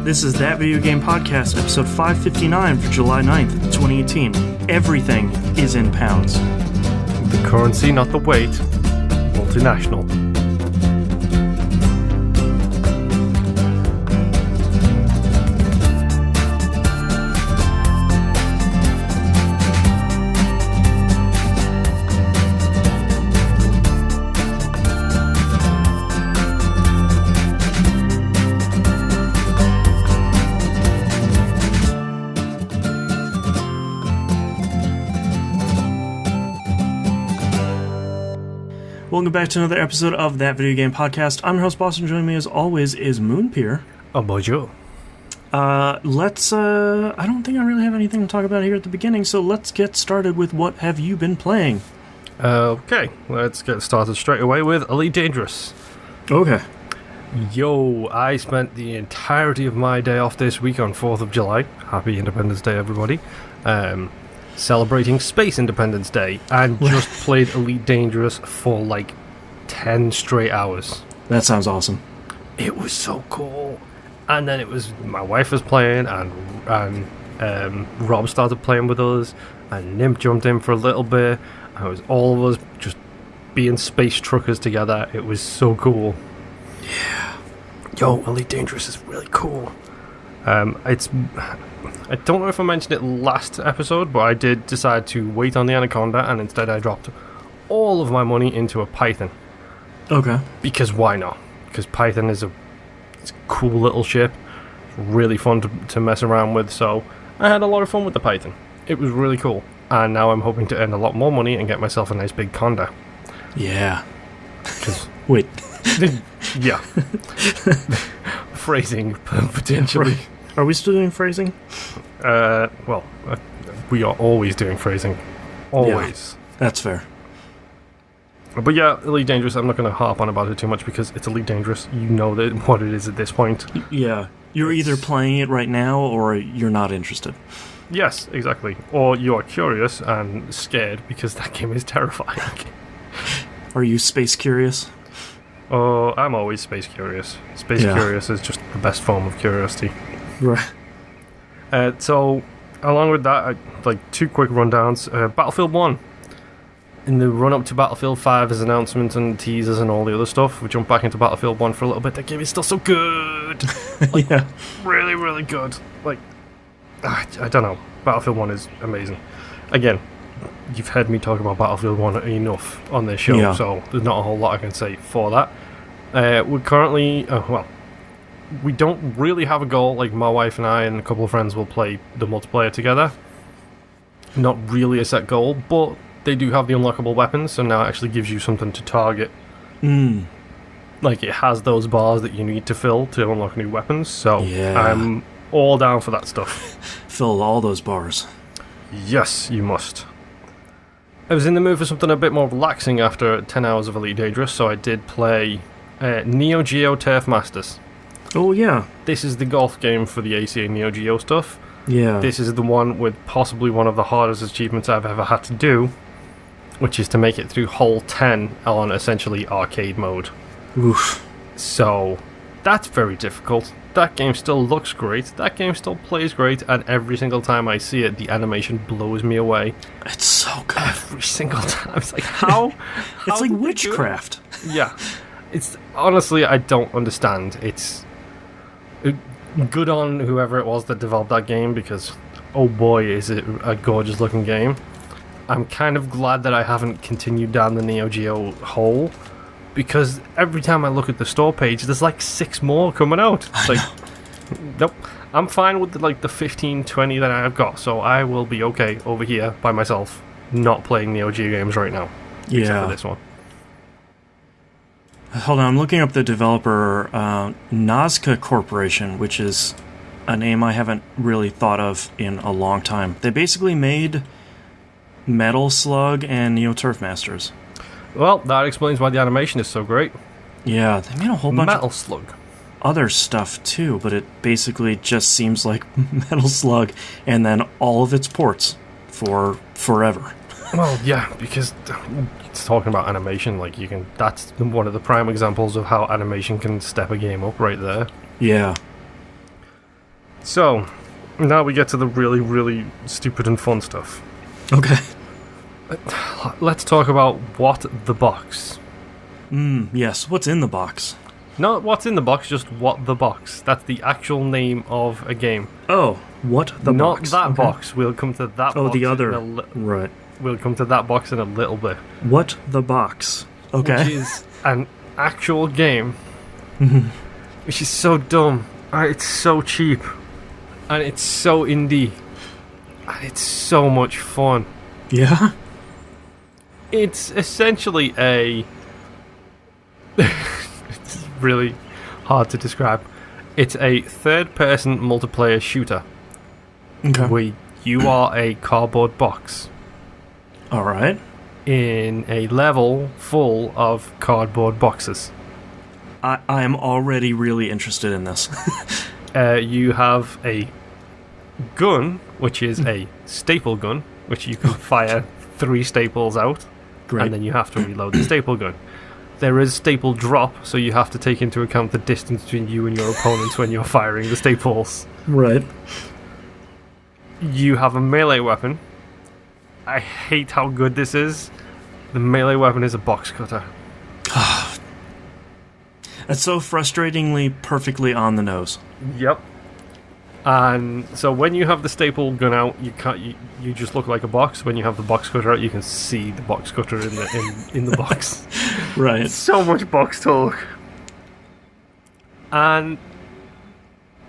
This is That Video Game Podcast, episode 559 for July 9th, 2018. Everything is in pounds. The currency, not the weight. Multinational. Welcome back to another episode of That Video Game Podcast. I'm your host, Boston. Joining me as always is Moonpier. Oh, bonjour. I don't think I really have anything to talk about here at the beginning, so let's get started with what have you been playing? Okay, let's get started straight away with Elite Dangerous. Okay. Yo, I spent the entirety of my day off this week on 4th of July. Happy Independence Day, everybody. Celebrating Space Independence Day, and just played Elite Dangerous for like 10 straight hours. That sounds awesome. It was so cool. And then it was my wife was playing, and Rob started playing with us, and Nimp jumped in for a little bit, and it was all of us just being space truckers together. It was so cool. Yeah. Yo, Elite Dangerous is really cool. I don't know if I mentioned it last episode, but I did decide to wait on the Anaconda, and instead I dropped all of my money into a Python. Okay. Because why not? Because Python is it's a cool little ship. It's really fun to mess around with, so I had a lot of fun with the Python. It was really cool. And now I'm hoping to earn a lot more money and get myself a nice big Conda. Yeah. Wait. Yeah. Phrasing, potentially. Are we still doing phrasing? We are always doing phrasing. Always. Yeah, that's fair. But yeah, Elite Dangerous, I'm not going to harp on about it too much because it's Elite Dangerous. You know what it is at this point. Yeah. You're either playing it right now or you're not interested. Yes, exactly. Or you are curious and scared because that game is terrifying. Are you space curious? Oh, I'm always space curious. Space curious is just the best form of curiosity. Right. So, along with that, two quick rundowns. Battlefield 1. In the run-up to Battlefield 5's announcements and teasers and all the other stuff, we jump back into Battlefield 1 for a little bit. That game is still so good! Yeah. Really, really good. I don't know. Battlefield 1 is amazing. Again, you've heard me talk about Battlefield 1 enough on this show, so there's not a whole lot I can say for that. We're currently... we don't really have a goal. Like, my wife and I and a couple of friends will play the multiplayer together. Not really a set goal, but they do have the unlockable weapons, so now it actually gives you something to target. Like, it has those bars that you need to fill to unlock new weapons, so I'm all down for that stuff. Fill all those bars. Yes, you must. I was in the mood for something a bit more relaxing after 10 hours of Elite Dangerous, so I did play Neo Geo Turf Masters. Oh, yeah. This is the golf game for the ACA Neo Geo stuff. Yeah. This is the one with possibly one of the hardest achievements I've ever had to do, which is to make it through hole 10 on essentially arcade mode. Oof. So, that's very difficult. That game still looks great, that game still plays great, and every single time I see it, the animation blows me away. It's so good. Every single time. It's like, how? It's like witchcraft. Yeah. It's, honestly, I don't understand. It's good on whoever it was that developed that game, because oh boy is it a gorgeous looking game. I'm kind of glad that I haven't continued down the Neo Geo hole, because every time I look at the store page there's like 6 more coming out. It's like, nope, I'm fine with the 15, 20 that I've got, so I will be okay over here by myself not playing Neo Geo games right now, except for this one. Hold on, I'm looking up the developer, Nazca Corporation, which is a name I haven't really thought of in a long time. They basically made Metal Slug and Neo Turf Masters. Well, that explains why the animation is so great. Yeah, they made a whole bunch Metal of Slug. Other stuff too, but it basically just seems like Metal Slug and then all of its ports for forever. Well, yeah, because it's talking about animation, like that's one of the prime examples of how animation can step a game up right there. Yeah. So, now we get to the really, really stupid and fun stuff. Okay. Let's talk about what the box. Yes. What's in the box? Not what's in the box, just what the box. That's the actual name of a game. Oh, what the box? Not that box. We'll come to that box. Oh, the other. Right. We'll come to that box in a little bit. What the box? Okay. Which is an actual game. Which is so dumb. And it's so cheap. And it's so indie. And it's so much fun. Yeah? It's essentially a... It's really hard to describe. It's a third-person multiplayer shooter. Okay. Where you are a cardboard box. Alright. In a level full of cardboard boxes. I am already really interested in this. You have a gun, which is a staple gun, which you can fire 3 staples out. Great. And then you have to reload the staple gun. There is staple drop, so you have to take into account the distance between you and your opponents when you're firing the staples. Right. You have a melee weapon. I hate how good this is. The melee weapon is a box cutter. That's so frustratingly perfectly on the nose. Yep. And so when you have the staple gun out, you just look like a box. When you have the box cutter out, you can see the box cutter in the box. Right. So much box talk. And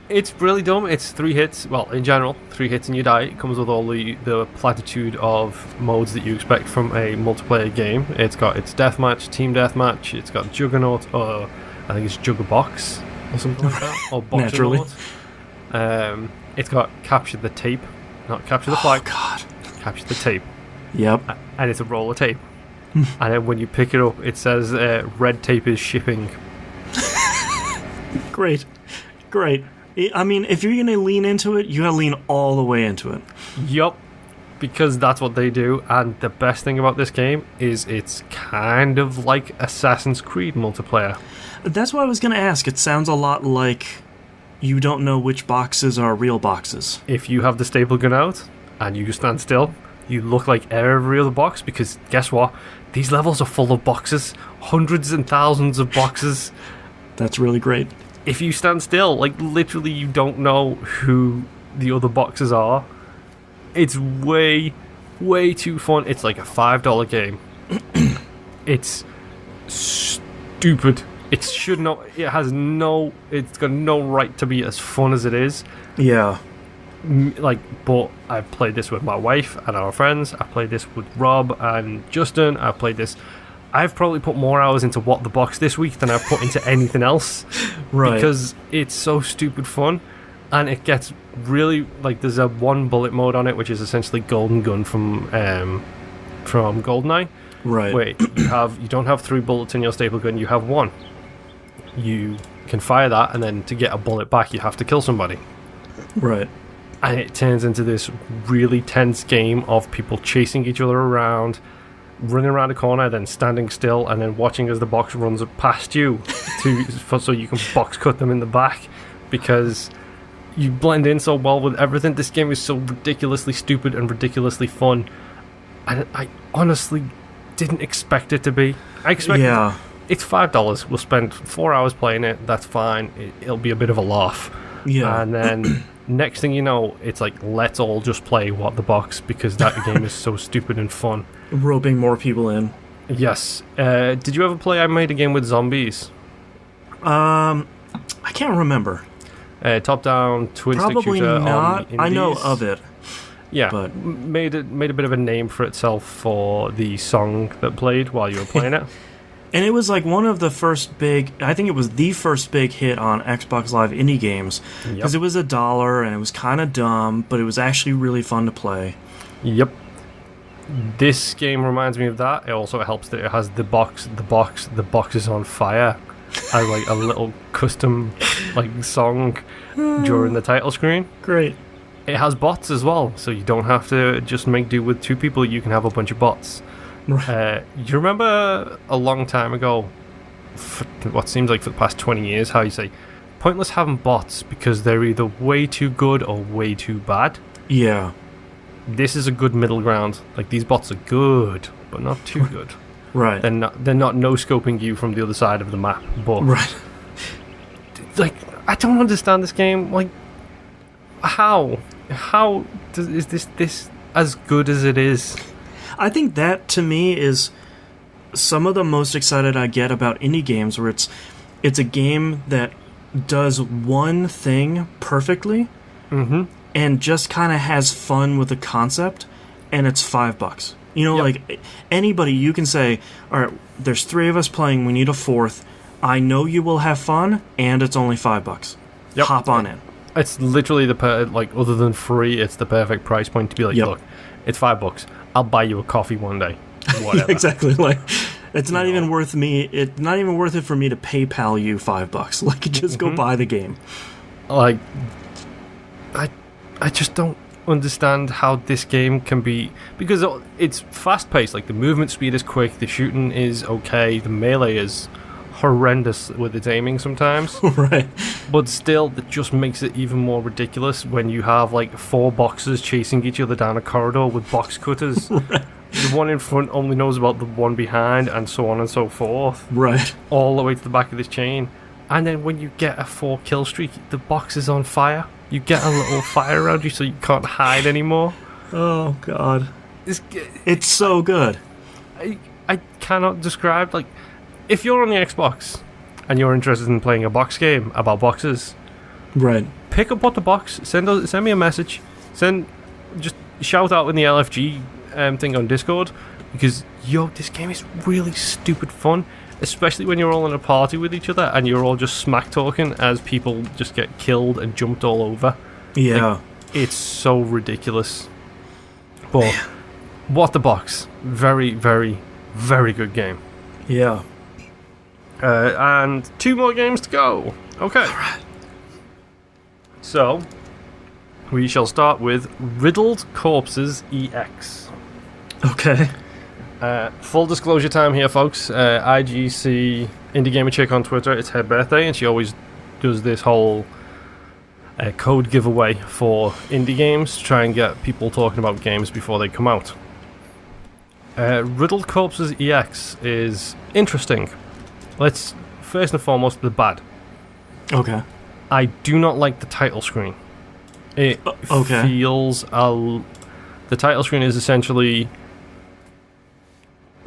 it's really dumb. It's 3 hits. Well, in general, 3 hits and you die. It comes with all the platitude of modes that you expect from a multiplayer game. It's got its deathmatch, team deathmatch. It's got Juggernaut, or I think it's Juggerbox or something like that. Or Box Naturally. It's got capture the tape, not capture the flag. Oh, God. Capture the tape. Yep. And it's a roll of tape. And then when you pick it up, it says red tape is shipping. Great. I mean, if you're going to lean into it, you got to lean all the way into it. Yup. Because that's what they do. And the best thing about this game is it's kind of like Assassin's Creed multiplayer. That's what I was going to ask. It sounds a lot like you don't know which boxes are real boxes. If you have the staple gun out and you stand still, you look like every other box, because guess what? These levels are full of boxes. Hundreds and thousands of boxes. That's really great. If you stand still, like literally you don't know who the other boxes are. It's way, way too fun. It's like a $5 game. It's stupid. It's got no right to be as fun as it is. Yeah. But I've played this with my wife and our friends. I played this with Rob and Justin. I've probably put more hours into What the Box this week than I've put into anything else. Right. Because it's so stupid fun. And it gets really, there's a 1 bullet mode on it, which is essentially Golden Gun from GoldenEye. Right. Where you don't have 3 bullets in your staple gun, you have 1. You can fire that, and then to get a bullet back, you have to kill somebody. Right. And it turns into this really tense game of people chasing each other around, running around a corner, then standing still, and then watching as the box runs past you so you can box cut them in the back, because you blend in so well with everything. This game is so ridiculously stupid and ridiculously fun, and I honestly didn't expect it to be. I expected it's $5. We'll spend 4 hours playing it. That's fine. It'll be a bit of a laugh. Yeah. And then next thing you know, it's like, let's all just play What the Box, because that game is so stupid and fun. Roping more people in. Yes. Did you ever play I Made a Game with Zombies? I can't remember. Top-down twin stick Probably shooter. not. On I know of it. Yeah, but made a bit of a name for itself for the song that played while you were playing it. And it was like one of the first big, I think it was the first big hit on Xbox Live indie games, because it was $1 and it was kind of dumb, but it was actually really fun to play. Yep. This game reminds me of that. It also helps that it has the box is on fire as like a little custom song during the title screen. Great. It has bots as well, so you don't have to just make do with 2 people. You can have a bunch of bots. You remember a long time ago, what seems like for the past 20 years, how you say, pointless having bots because they're either way too good or way too bad. Yeah. This is a good middle ground. Like, these bots are good, but not too good. Right. They're not no-scoping you from the other side of the map, but... Right. Like, I don't understand this game. Like, how is this as good as it is? I think that, to me, is some of the most excited I get about indie games, where it's a game that does one thing perfectly, and just kind of has fun with the concept, and it's $5. You know, like, anybody, you can say, all right, there's 3 of us playing, we need a 4th. I know you will have fun, and it's only $5. Yep. Hop on in. It's literally like, other than free, it's the perfect price point to be like, look, it's $5. I'll buy you a coffee one day. Whatever. Exactly. Like, it's not even worth me. It's not even worth it for me to PayPal you $5. Like, just go buy the game. Like, I just don't understand how this game can be, because it's fast paced. Like, the movement speed is quick, the shooting is okay, the melee is horrendous with its aiming sometimes. Right. But still, it just makes it even more ridiculous when you have like 4 boxers chasing each other down a corridor with box cutters. Right. The one in front only knows about the one behind, and so on and so forth. Right. All the way to the back of this chain. And then when you get a 4 kill streak, the box is on fire. You get a little fire around you so you can't hide anymore. Oh, God. It's so good. I cannot describe, like, if you're on the Xbox and you're interested in playing a box game about boxes, right? Pick up what the box. Send me a message. Just shout out in the LFG thing on Discord, because this game is really stupid fun, especially when you're all in a party with each other and you're all just smack talking as people just get killed and jumped all over. Yeah, like, it's so ridiculous. But what the box? Very, very, very good game. Yeah. And 2 more games to go. Okay. Right. So, we shall start with Riddled Corpses EX. Okay. Full disclosure time here, folks. IGC Indie Gamer Chick on Twitter, it's her birthday, and she always does this whole code giveaway for indie games to try and get people talking about games before they come out. Riddled Corpses EX is interesting. Let's first and foremost the bad. Okay. I do not like the title screen. It feels the title screen is essentially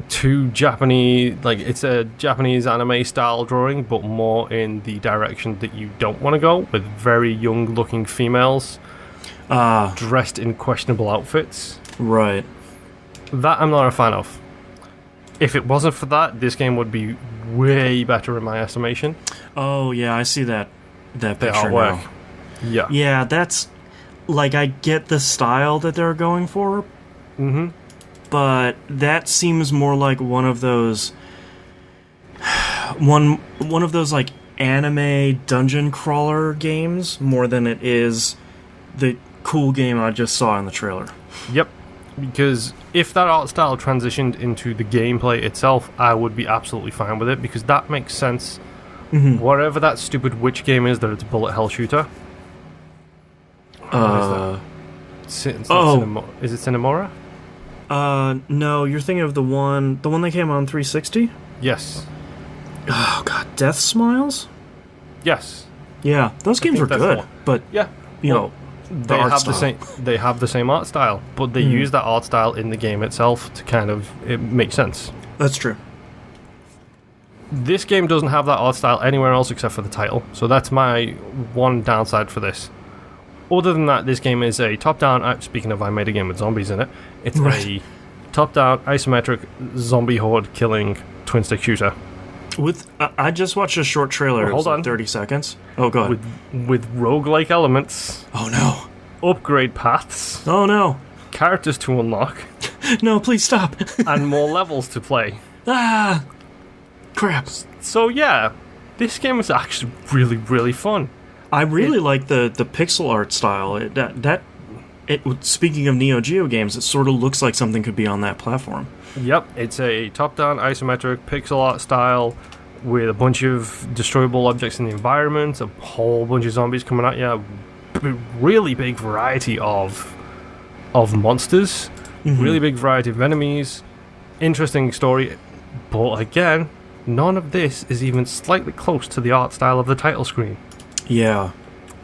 too Japanese. Like, it's a Japanese anime style drawing, but more in the direction that you don't want to go, with very young looking females dressed in questionable outfits. Right. That I'm not a fan of. If it wasn't for that, this game would be way better in my estimation. Oh, yeah, I see that picture now. Yeah. Yeah, that's... Like, I get the style that they're going for, but that seems more like one of those... One of those, like, anime dungeon crawler games, more than it is the cool game I just saw in the trailer. Yep. Because if that art style transitioned into the gameplay itself, I would be absolutely fine with it, because that makes sense. Whatever that stupid witch game is, that it's a bullet hell shooter. Is it Cinemora? No, you're thinking of the one that came on 360? Yes. Oh, God, Death Smiles? Yes. Yeah, those games were good, but, you know... They have the same art style, but they use that art style in the game itself to kind of make sense. That's true. This game doesn't have that art style anywhere else except for the title, so that's my one downside for this. Other than that, this game is a top-down... Speaking of, I made a game with zombies in it. It's a top-down, isometric, zombie horde killing twin-stick shooter. I just watched a short trailer. Hold on. 30 seconds. Oh, go ahead. With roguelike elements. Oh, no. Upgrade paths. Oh, no. Characters to unlock. No, please stop. And more levels to play. Ah, crap. So, yeah, this game is actually really, really fun. I really like the pixel art style. Speaking of Neo Geo games, it sort of looks like something could be on that platform. Yep, it's a top-down isometric pixel art style with a bunch of destroyable objects in the environment, a whole bunch of zombies coming at you, a really big variety of monsters, really big variety of enemies, interesting story, but again, none of this is even slightly close to the art style of the title screen. Yeah.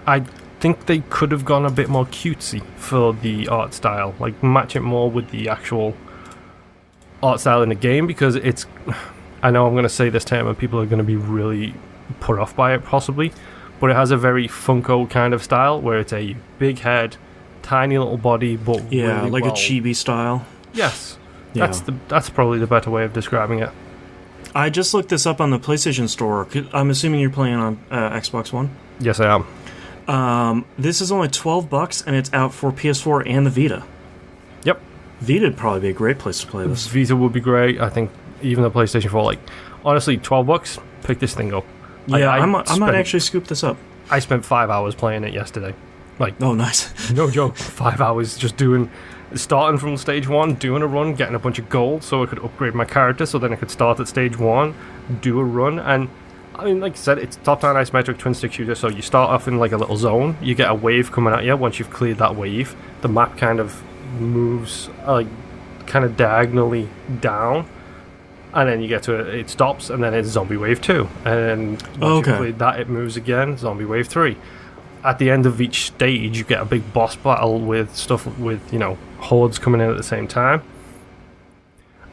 I think they could have gone a bit more cutesy for the art style, like match it more with the actual art style in the game, because it's, I know I'm going to say this term and people are going to be really put off by it possibly, but it has a very Funko kind of style where it's a big head, tiny little body, but really like a chibi style. Yes. Yeah. That's probably the better way of describing it. I just looked this up on the PlayStation Store. I'm assuming you're playing on Xbox One? Yes, I am. This is only $12 and it's out for PS4 and the Vita. Yep. Vita'd probably be a great place to play this. Vita would be great. I think even the PlayStation 4, like, honestly, $12, pick this thing up. Yeah, I might actually scoop this up. I spent 5 hours playing it yesterday. Like, oh, nice. No joke. 5 hours just starting from stage 1, doing a run, getting a bunch of gold so I could upgrade my character, so then I could start at stage 1, do a run, and I mean, like I said, it's top-down isometric twin-stick shooter, so you start off in like a little zone, you get a wave coming at you. Once you've cleared that wave, the map kind of moves kind of diagonally down, and then you get to it stops, and then it's zombie wave 2, and once you've cleared that, it moves again, zombie wave 3. At the end of each stage, you get a big boss battle with stuff with, you know, hordes coming in at the same time.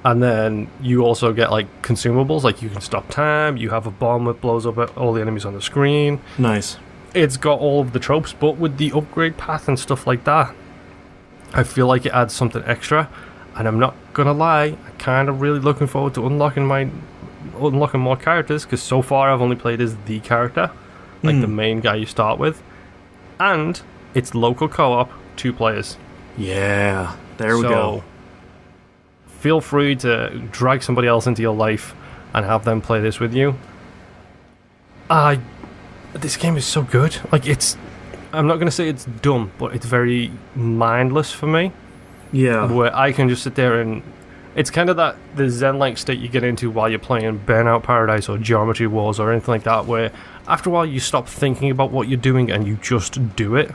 And then you also get, like, consumables, like you can stop time, you have a bomb that blows up at all the enemies on the screen. Nice. It's got all of the tropes, but with the upgrade path and stuff like that, I feel like it adds something extra. And I'm not gonna lie, I'm kind of really looking forward to unlocking more characters, because so far I've only played as the character, like the main guy you start with. And it's local co-op, 2 players. Yeah, there we go. Feel free to drag somebody else into your life and have them play this with you. This game is so good. Like, I'm not going to say it's dumb, but it's very mindless for me. Yeah. Where I can just sit there and... It's kind of the zen-like state you get into while you're playing Burnout Paradise or Geometry Wars or anything like that, where after a while you stop thinking about what you're doing and you just do it.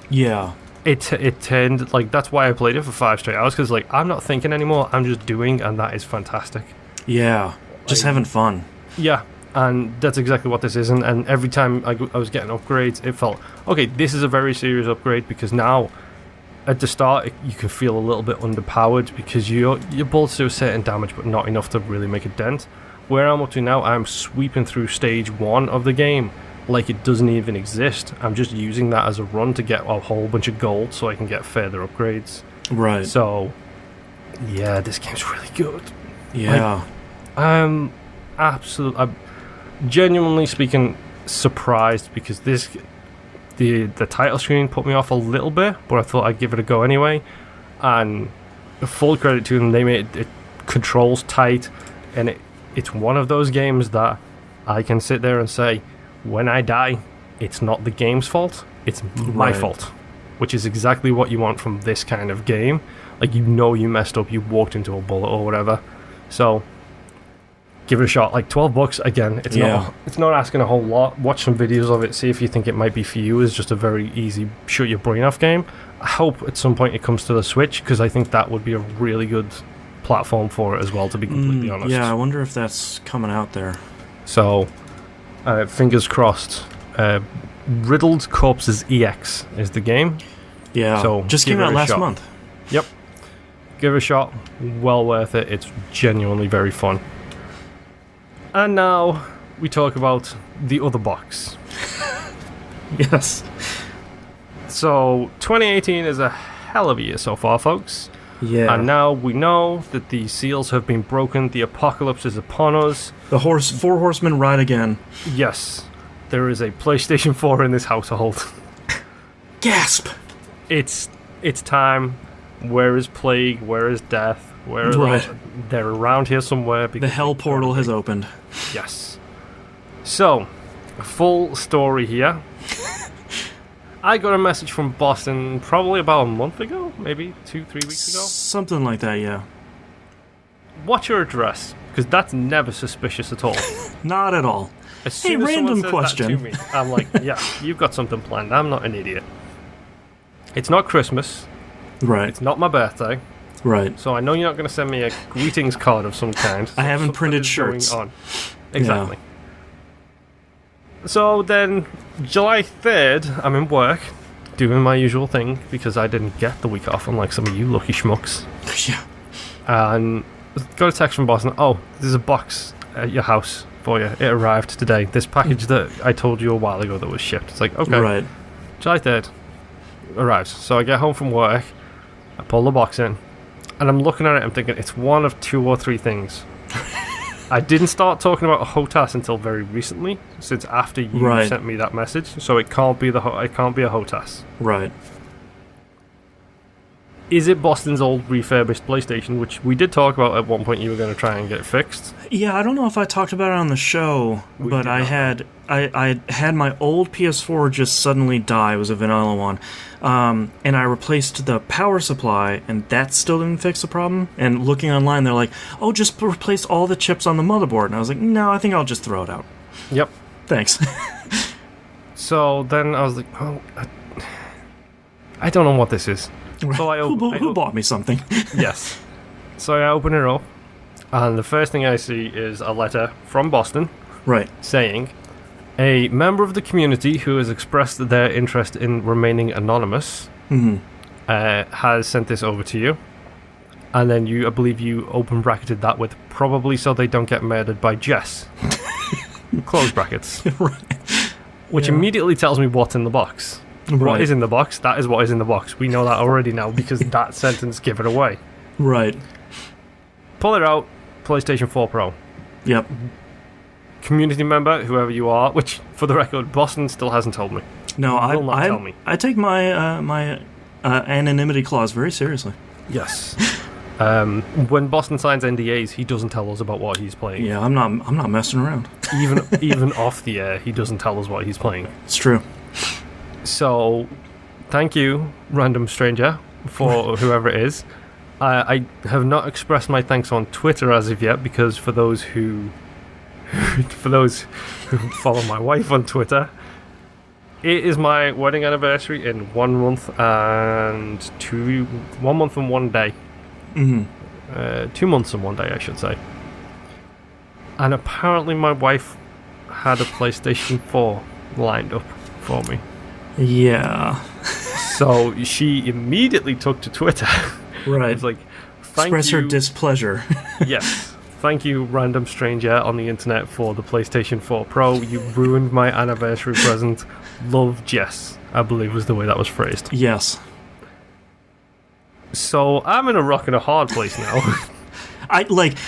Yeah. It turned, like, that's why I played it for 5 straight hours, because, like, I'm not thinking anymore, I'm just doing, and that is fantastic. Yeah, just having fun. Yeah, and that's exactly what this is, and every time I was getting upgrades, it felt, okay, this is a very serious upgrade, because now, at the start, you can feel a little bit underpowered, because your bullets do a certain damage, but not enough to really make a dent. Where I'm up to now, I'm sweeping through stage 1 of the game, like it doesn't even exist. I'm just using that as a run to get a whole bunch of gold so I can get further upgrades. Right. So, yeah, this game's really good. Yeah. Like, I'm genuinely speaking surprised, because the title screen put me off a little bit, but I thought I'd give it a go anyway. And full credit to them, they made it controls tight, and it's one of those games that I can sit there and say, when I die, it's not the game's fault, it's my fault. Which is exactly what you want from this kind of game. Like, you know you messed up, you walked into a bullet or whatever. So, give it a shot. Like, $12, again, it's not asking a whole lot. Watch some videos of it, see if you think it might be for you. It's just a very easy shut your brain off game. I hope at some point it comes to the Switch, because I think that would be a really good platform for it as well, to be completely honest. Yeah, I wonder if that's coming out there. So... fingers crossed. Riddled Corpses EX is the game. Yeah, so just came out last month. Yep. Give it a shot. Well worth it. It's genuinely very fun. And now we talk about the other box. Yes. So 2018 is a hell of a year so far, folks. Yeah. And now we know that the seals have been broken. The apocalypse is upon us. The four horsemen ride again. Yes. There is a PlayStation 4 in this household. Gasp! It's time. Where is Plague? Where is Death? Where are right. They're around here somewhere. The hell portal has opened. Yes. So, a full story here. I got a message from Boston probably about a month ago, maybe 2-3 weeks ago. Something like that, yeah. What's your address? Because that's never suspicious at all. Not at all. As soon as random someone says question. that to me, I'm like, yeah, you've got something planned. I'm not an idiot. It's not Christmas. Right. It's not my birthday. Right. So I know you're not going to send me a greetings card of some kind. I haven't Something printed is shirts. going on. Exactly. So then, July 3rd, I'm in work, doing my usual thing, because I didn't get the week off, unlike some of you lucky schmucks. Yeah. And got a text from Boston. Oh, there's a box at your house for you. It arrived today. This package that I told you a while ago that was shipped. It's like, okay. Right. July 3rd arrives. So I get home from work, I pull the box in, and I'm looking at it, I'm thinking, it's one of 2 or 3 things. I didn't start talking about a HOTAS until very recently, since after you sent me that message, so it can't be it can't be a HOTAS. Right. Is it Boston's old refurbished PlayStation, which we did talk about at one point you were going to try and get fixed? Yeah, I don't know if I talked about it on the show, but I had my old PS4 just suddenly die. It was a vanilla one. And I replaced the power supply, and that still didn't fix the problem. And looking online, they're like, oh, just replace all the chips on the motherboard. And I was like, no, I think I'll just throw it out. Yep. Thanks. So then I was like, oh, I don't know what this is. So who bought me something? Yes. So I open it up, and the first thing I see is a letter from Boston. Right. Saying, a member of the community who has expressed their interest in remaining anonymous has sent this over to you. And then I believe you open bracketed that with probably so they don't get murdered by Jess. Close brackets. Right. Which immediately tells me what's in the box. Right. What is in the box? That is what is in the box. We know that already now because that sentence gave it away. Right. Pull it out. PlayStation 4 Pro. Yep. Community member, whoever you are, which, for the record, Boston still hasn't told me. No, tell me. I take my my anonymity clause very seriously. Yes. When Boston signs NDAs, he doesn't tell us about what he's playing. Yeah, I'm not messing around. Even off the air, he doesn't tell us what he's playing. It's true. So, thank you, random stranger, for whoever it is. I have not expressed my thanks on Twitter as of yet, because for those who follow my wife on Twitter, it is my wedding anniversary in 1 month and 1 month and 1 day. 2 months and 1 day, I should say. And apparently my wife had a PlayStation 4 lined up for me. Yeah. So she immediately took to Twitter. Right. It's like, express her displeasure. Yes. Thank you, random stranger on the internet, for the PlayStation 4 Pro. You ruined my anniversary present. Love, Jess, I believe was the way that was phrased. Yes. So I'm in a rock and a hard place now. I like,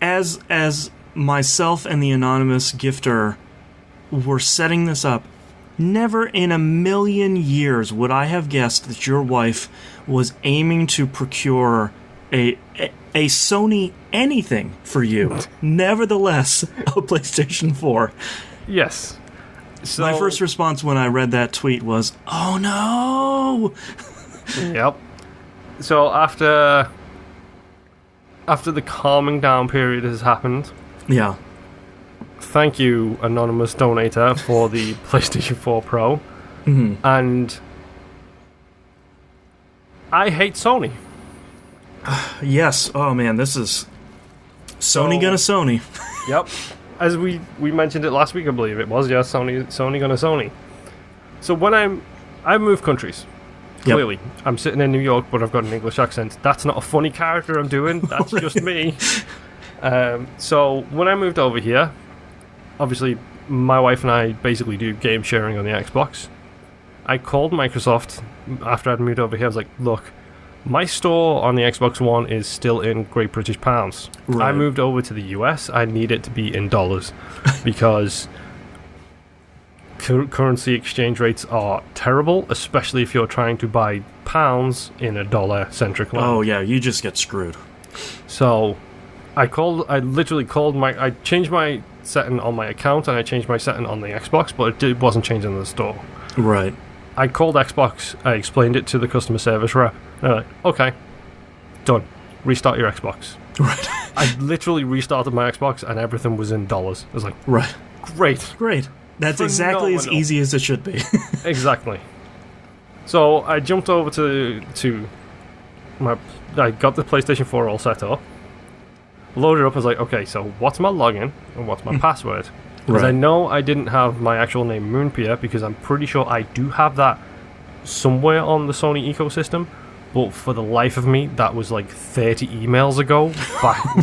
as myself and the anonymous gifter were setting this up, never in a million years would I have guessed that your wife was aiming to procure a Sony anything for you. Nevertheless, a PlayStation 4. Yes. So, my first response when I read that tweet was, oh no! Yep. So after the calming down period has happened, yeah. Thank you, anonymous donator, for the PlayStation 4 Pro. And I hate Sony. Yes. Oh man, this is Sony gonna Sony. Yep. As we mentioned it last week, I believe it was. Yeah, Sony gonna Sony. So when I move countries. Clearly, I'm sitting in New York, but I've got an English accent. That's not a funny character I'm doing. That's just me. So when I moved over here, obviously my wife and I basically do game sharing on the Xbox. I called Microsoft after I'd moved over here. I was like, look, my store on the Xbox One is still in Great British Pounds. Right. I moved over to the US. I need it to be in dollars because currency exchange rates are terrible, especially if you're trying to buy pounds in a dollar-centric land. Oh yeah, you just get screwed. So I changed my setting on my account and I changed my setting on the Xbox, but it wasn't changing in the store. Right. I called Xbox, I explained it to the customer service rep. They're like, okay, done. Restart your Xbox. Right. I literally restarted my Xbox and everything was in dollars. I was like, Right. great. Great. That's exactly as easy as it should be. Exactly. So I jumped over to my... I got the PlayStation 4 all set up. Loaded up, I was like, okay, so what's my login and what's my password? Because I know I didn't have my actual name Moonpier, because I'm pretty sure I do have that somewhere on the Sony ecosystem, but for the life of me, that was like 30 emails ago,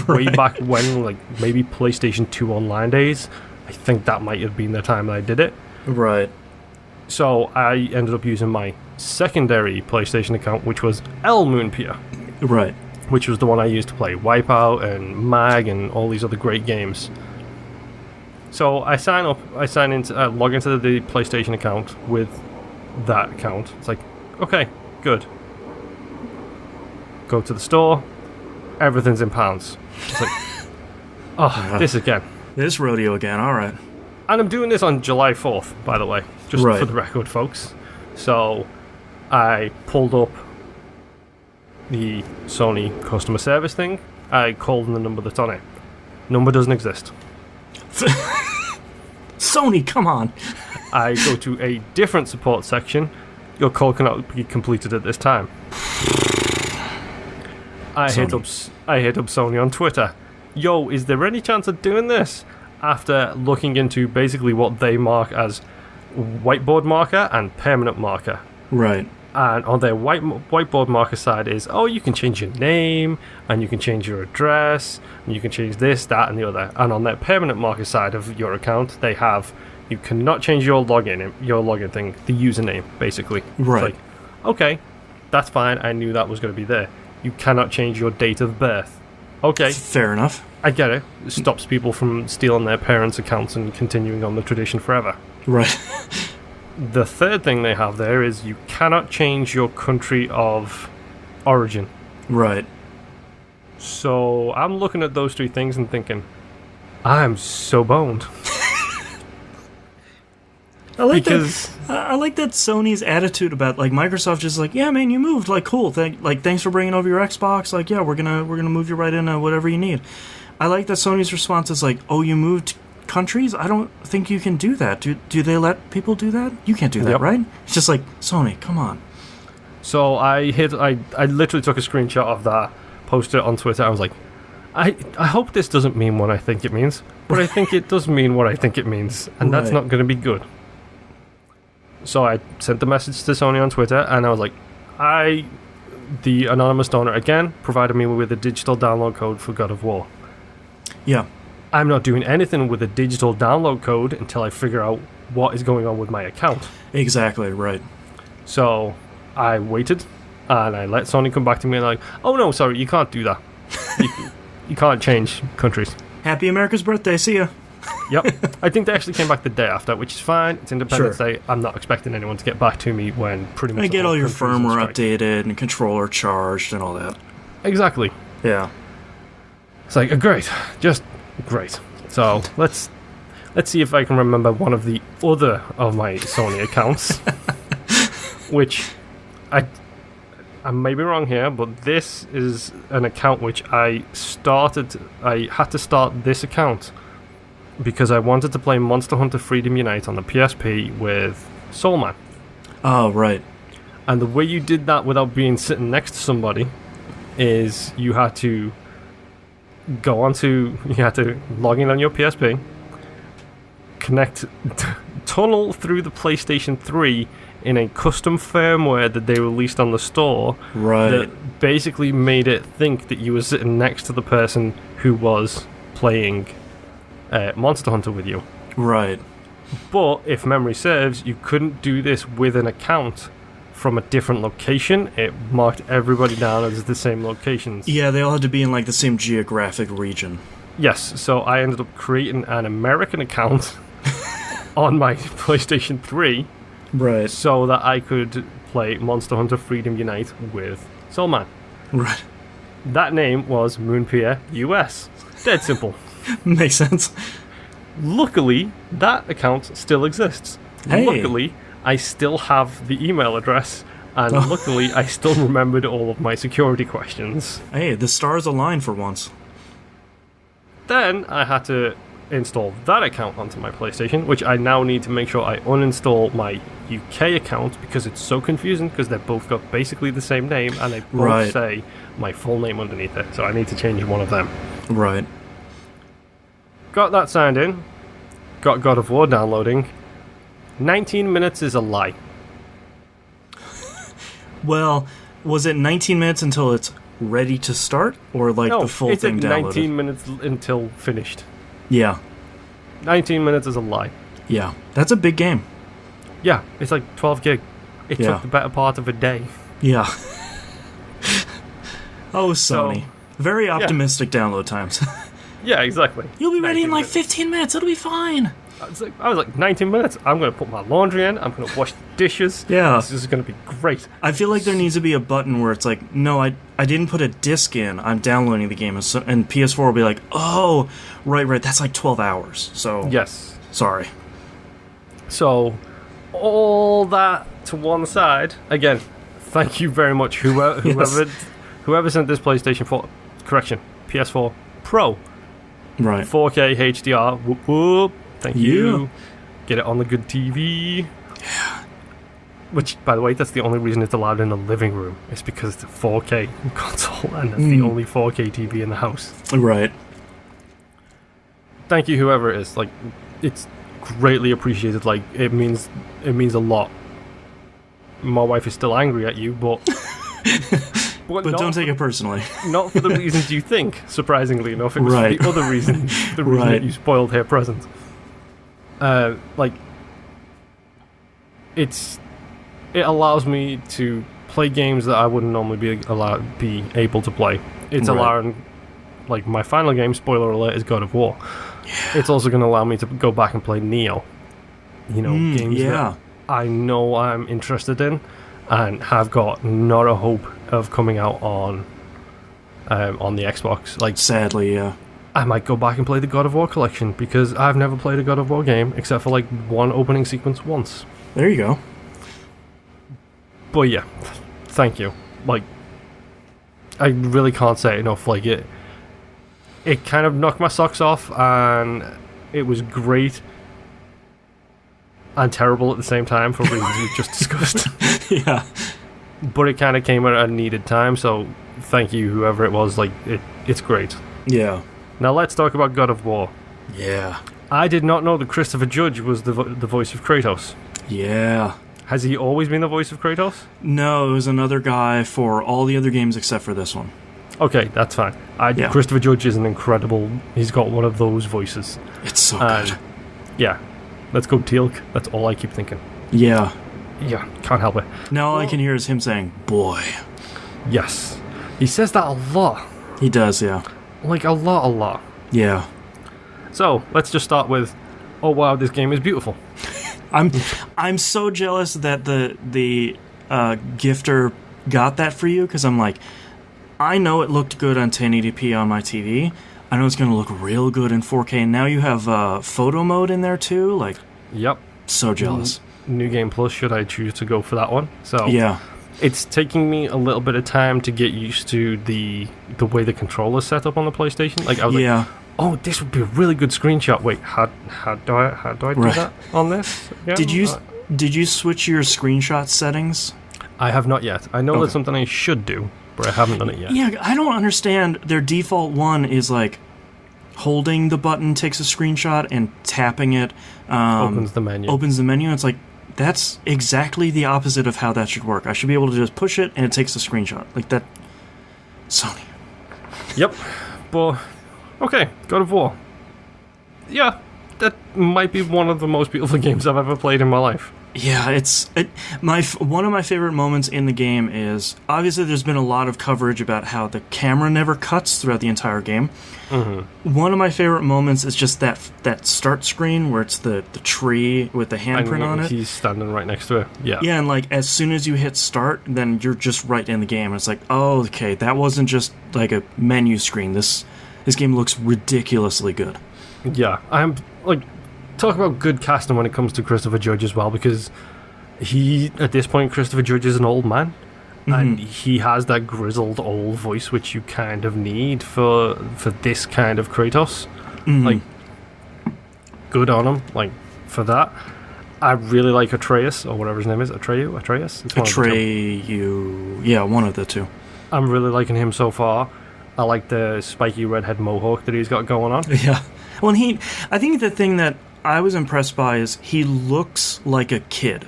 way back when, like maybe PlayStation 2 online days. I think that might have been the time that I did it. Right. So I ended up using my secondary PlayStation account, which was L Moonpier. Right. Which was the one I used to play Wipeout and Mag and all these other great games. So I log into the PlayStation account with that account. It's like, okay, good. Go to the store, everything's in pounds. It's like, this again. This rodeo again, alright. And I'm doing this on July 4th, by the way, just for the record, folks. So I pulled up the Sony customer service thing. I called the number that's on it. Number doesn't exist. Sony, come on. I go to a different support section. Your call cannot be completed at this time. I hit up Sony on Twitter. Yo, is there any chance of doing this? After looking into basically what they mark as whiteboard marker and permanent marker. Right. And on their whiteboard marker side is, you can change your name, and you can change your address, and you can change this, that, and the other. And on their permanent marker side of your account, they have, you cannot change your login thing, the username, basically. Right. It's like, okay, that's fine, I knew that was going to be there. You cannot change your date of birth. Okay. Fair enough. I get it. It stops people from stealing their parents' accounts and continuing on the tradition forever. Right. The third thing they have there is you cannot change your country of origin. Right. So I'm looking at those three things and thinking, I'm so boned. I like that Sony's attitude about, like, Microsoft just like, yeah, man, you moved, like, cool, thanks for bringing over your Xbox, like, yeah, we're gonna move you right into whatever you need. I like that Sony's response is like, oh, you moved countries? I don't think you can do that. Do they let people do that? You can't do that, right? It's just like, Sony, come on. So I literally took a screenshot of that, posted it on Twitter. I was like, I hope this doesn't mean what I think it means, but I think it does mean what I think it means, and that's not going to be good. So I sent the message to Sony on Twitter, and I was like, the anonymous donor again provided me with a digital download code for God of War. Yeah. I'm not doing anything with a digital download code until I figure out what is going on with my account. Exactly, right. So I waited, and I let Sony come back to me and like, oh no, sorry, you can't do that. You can't change countries. Happy America's birthday, see ya. Yep. I think they actually came back the day after, which is fine. It's Independence Day. I'm not expecting anyone to get back to me when pretty much... I get all your firmware updated and controller charged and all that. Exactly. Yeah. It's like, great. Just great. So, let's see if I can remember one of the other of my Sony accounts. Which, I may be wrong here, but this is an account which I had to start this account because I wanted to play Monster Hunter Freedom Unite on the PSP with Soulman. Oh, right. And the way you did that without being sitting next to somebody is you had to log in on your PSP, tunnel through the PlayStation 3 in a custom firmware that they released on the store. Right. That basically made it think that you were sitting next to the person who was playing Monster Hunter with you. Right. But if memory serves, you couldn't do this with an account from a different location. It marked everybody down as the same locations. Yeah, they all had to be in like the same geographic region. Yes, so I ended up creating an American account on my PlayStation 3, right, so that I could play Monster Hunter Freedom Unite with Soulman. Right. That name was Moonpier US. Dead simple. Makes sense. Luckily, that account still exists. Hey. Luckily, I still have the email address And luckily, I still remembered all of my security questions. Hey, the stars align for once. Then I had to install that account onto my PlayStation, which I now need to make sure I uninstall my UK account because it's so confusing because they've both got basically the same name and they both say my full name underneath it. So I need to change one of them. Right. Got that signed in. Got God of War downloading. 19 minutes is a lie. Well, was it 19 minutes until it's ready to start? Or like the full thing downloaded? 19 minutes until finished. Yeah. 19 minutes is a lie. Yeah. That's a big game. Yeah, it's like 12 gig. It took the better part of a day. Yeah. Oh, Sony. Very optimistic download times. Yeah, exactly. You'll be ready in like 15 minutes. It'll be fine. I was like, 19 minutes? I'm going to put my laundry in. I'm going to wash the dishes. Yeah. This is going to be great. I feel like there needs to be a button where it's like, no, I didn't put a disc in. I'm downloading the game. And PS4 will be like, oh, right. That's like 12 hours. So, yes. Sorry. So, all that to one side. Again, thank you very much, whoever sent this PlayStation 4. Correction, PS4 Pro. Right. 4K HDR. Whoop whoop. Thank you. Get it on the good TV. Yeah. Which, by the way, that's the only reason it's allowed in the living room. It's because it's a 4K console and it's the only 4K TV in the house. Right. Thank you, whoever it is. Like, it's greatly appreciated. Like, it means a lot. My wife is still angry at you, but but don't take it personally. Not for the reasons you think, surprisingly enough. It was for the other reason. The reason that you spoiled her present. Like, it allows me to play games that I wouldn't normally be able to play. It's allowing, like, my final game, spoiler alert, is God of War. Yeah. It's also going to allow me to go back and play Neo. You know, games that I know I'm interested in and have got not a hope of coming out on the Xbox. Like, sadly, yeah. I might go back and play the God of War collection because I've never played a God of War game except for like one opening sequence once. There you go. But yeah, thank you. Like, I really can't say it enough. Like, it kind of knocked my socks off and it was great and terrible at the same time for reasons we've just discussed. Yeah. But it kind of came at a needed time, so thank you, whoever it was. Like, it's great. Yeah. Now let's talk about God of War. Yeah. I did not know that Christopher Judge was the voice of Kratos. Yeah. Has he always been the voice of Kratos? No, it was another guy for all the other games except for this one. Okay, that's fine. Christopher Judge is an incredible... He's got one of those voices. It's so good. Yeah. Let's go Teal'c. That's all I keep thinking. Yeah. Yeah, can't help it. Now all I can hear is him saying, boy. Yes. He says that a lot. He does, yeah. Like, a lot. Yeah. So, let's just start with, oh wow, this game is beautiful. I'm so jealous that the gifter got that for you, because I'm like, I know it looked good on 1080p on my TV. I know it's going to look real good in 4K, and now you have photo mode in there too. Like, yep. So jealous. New Game Plus, should I choose to go for that one. So yeah. It's taking me a little bit of time to get used to the way the controller's set up on the PlayStation. Like, I was like, oh, this would be a really good screenshot. Wait, how do I do that on this? Yeah, Did you switch your screenshot settings? I have not yet. I know that's something I should do, but I haven't done it yet. Yeah, I don't understand. Their default one is like holding the button takes a screenshot and tapping it opens the menu. It's like, that's exactly the opposite of how that should work. I should be able to just push it and it takes a screenshot. Like that. Sony. Yep. But, okay, God of War. Yeah, that might be one of the most beautiful games I've ever played in my life. Yeah, one of my favorite moments in the game is, obviously there's been a lot of coverage about how the camera never cuts throughout the entire game. Mm-hmm. One of my favorite moments is just that start screen where it's the tree with the handprint on it. He's standing right next to it. Yeah. Yeah, and like as soon as you hit start, then you're just right in the game. And it's like, oh, okay, that wasn't just like a menu screen. This game looks ridiculously good. Yeah, I'm like, talk about good casting when it comes to Christopher Judge as well, because At this point, Christopher Judge is an old man. And he has that grizzled old voice, which you kind of need for this kind of Kratos. Like, good on him, like, for that. I really like Atreus, or whatever his name is. Atreus? It's Atreyu. Yeah, one of the two. I'm really liking him so far. I like the spiky redhead mohawk that he's got going on. Yeah. Well, I think the thing that I was impressed by is he looks like a kid.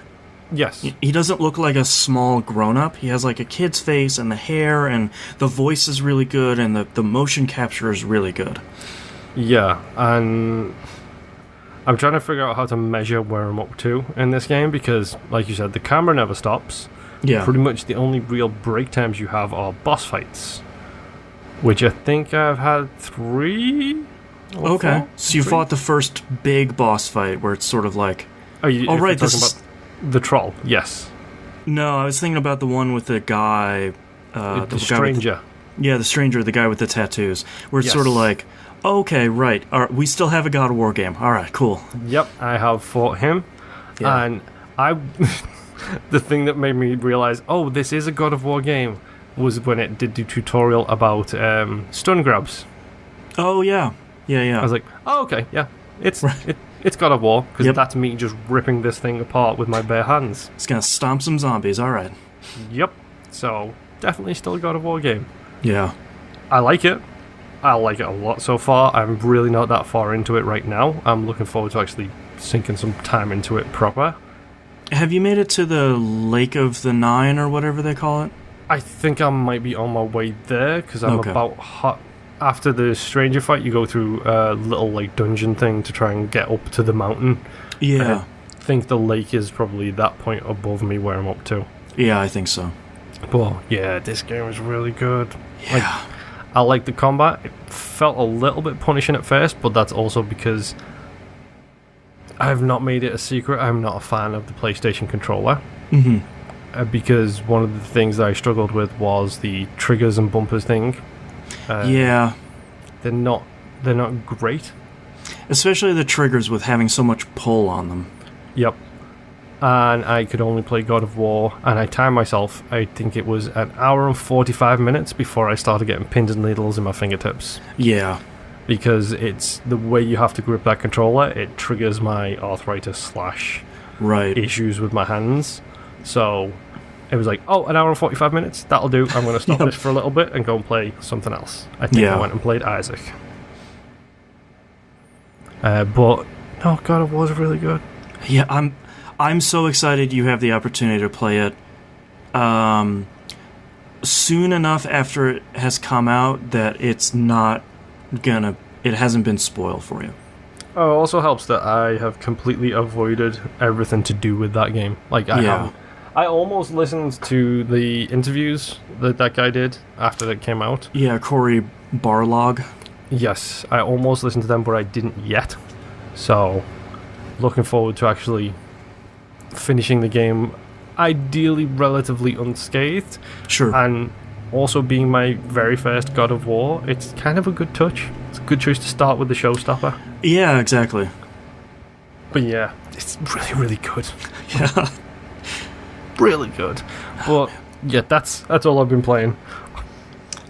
Yes. He doesn't look like a small grown-up. He has like a kid's face, and the hair, and the voice is really good, and the motion capture is really good. Yeah, and I'm trying to figure out how to measure where I'm up to in this game, because, like you said, the camera never stops. Yeah. Pretty much the only real break times you have are boss fights, which I think I've had 3 or Okay. 4? So you 3? fought the first big boss fight where it's sort of like... right, this is... about the troll, yes. No, I was thinking about the one with the guy... the stranger. The stranger, the guy with the tattoos. Where it's sort of like, okay, right, we still have a God of War game. Alright, cool. Yep, I have fought him. Yeah. And I... the thing that made me realize, oh, this is a God of War game, was when it did the tutorial about stun grabs. Oh, yeah. Yeah. I was like, oh, okay, yeah. It's God of War, because that's me just ripping this thing apart with my bare hands. It's gonna stomp some zombies, alright. Yep. So, definitely still a God of War game. Yeah. I like it. I like it a lot so far. I'm really not that far into it right now. I'm looking forward to actually sinking some time into it proper. Have you made it to the Lake of the Nine, or whatever they call it? I think I might be on my way there, because I'm about after the stranger fight, you go through a little like dungeon thing to try and get up to the mountain. Yeah. I think the lake is probably that point above me where I'm up to. Yeah, I think so. But yeah, this game is really good. Yeah. I like the combat. It felt a little bit punishing at first, but that's also because I've not made it a secret. I'm not a fan of the PlayStation controller. Because one of the things that I struggled with was the triggers and bumpers thing. They're not great, especially the triggers with having so much pull on them. Yep. And I could only play God of War, and I timed myself. I think it was an hour and 45 minutes before I started getting pins and needles in my fingertips. Yeah, because it's the way you have to grip that controller. It triggers my arthritis / issues with my hands. So it was like, oh, an hour and 45 minutes, that'll do. I'm going to stop this for a little bit and go and play something else. I think I went and played Isaac. But no, God of War's really good. Yeah, I'm so excited you have the opportunity to play it soon enough after it has come out that it hasn't been spoiled for you. Oh, it also helps that I have completely avoided everything to do with that game. I almost listened to the interviews that guy did after it came out. Yeah, Corey Barlog. Yes, I almost listened to them, but I didn't yet. So, looking forward to actually finishing the game, ideally relatively unscathed. Sure. And also being my very first God of War, it's kind of a good touch. It's a good choice to start with the showstopper. Yeah, exactly. But yeah, it's really, really good. Yeah. Really good. But yeah, that's all I've been playing.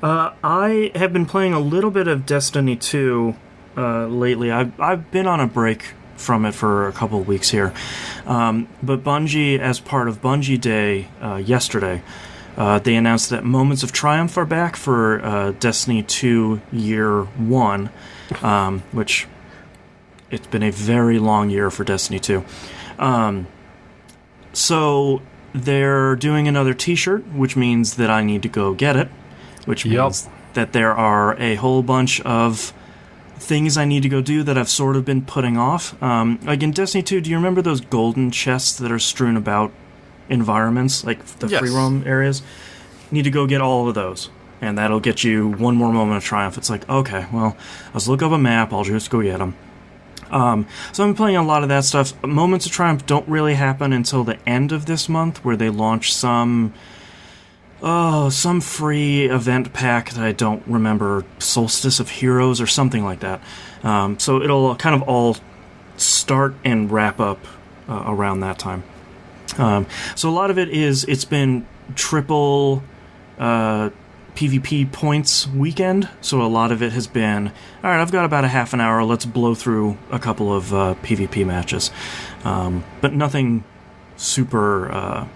I have been playing a little bit of Destiny 2 lately. I've been on a break from it for a couple of weeks here. But Bungie, as part of Bungie Day yesterday, they announced that Moments of Triumph are back for Destiny 2 Year 1, which it's been a very long year for Destiny 2. So they're doing another t-shirt, which means that I need to go get it, which means that there are a whole bunch of things I need to go do that I've sort of been putting off. Like in Destiny 2, do you remember those golden chests that are strewn about environments, like the free roam areas? Need to go get all of those, and that'll get you one more moment of triumph. It's like, okay, well, let's look up a map, I'll just go get them. So I'm playing a lot of that stuff. Moments of Triumph don't really happen until the end of this month, where they launch some free event pack that I don't remember, Solstice of Heroes or something like that. So it'll kind of all start and wrap up around that time. So a lot of it's been triple PvP points weekend, so a lot of it has been, all right, I've got about a half an hour, let's blow through a couple of PvP matches. But nothing super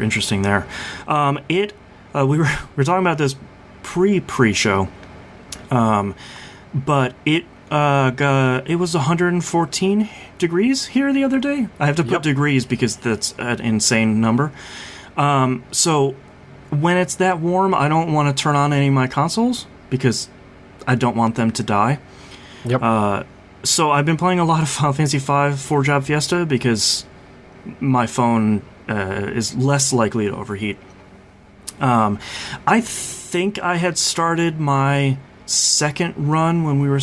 interesting there. We were talking about this pre-show, but it was 114 degrees here the other day. I have to put degrees because that's an insane number. So when it's that warm, I don't want to turn on any of my consoles because I don't want them to die. Yep. So I've been playing a lot of Final Fantasy V 4-Job Fiesta because my phone is less likely to overheat. I think I had started my second run when we were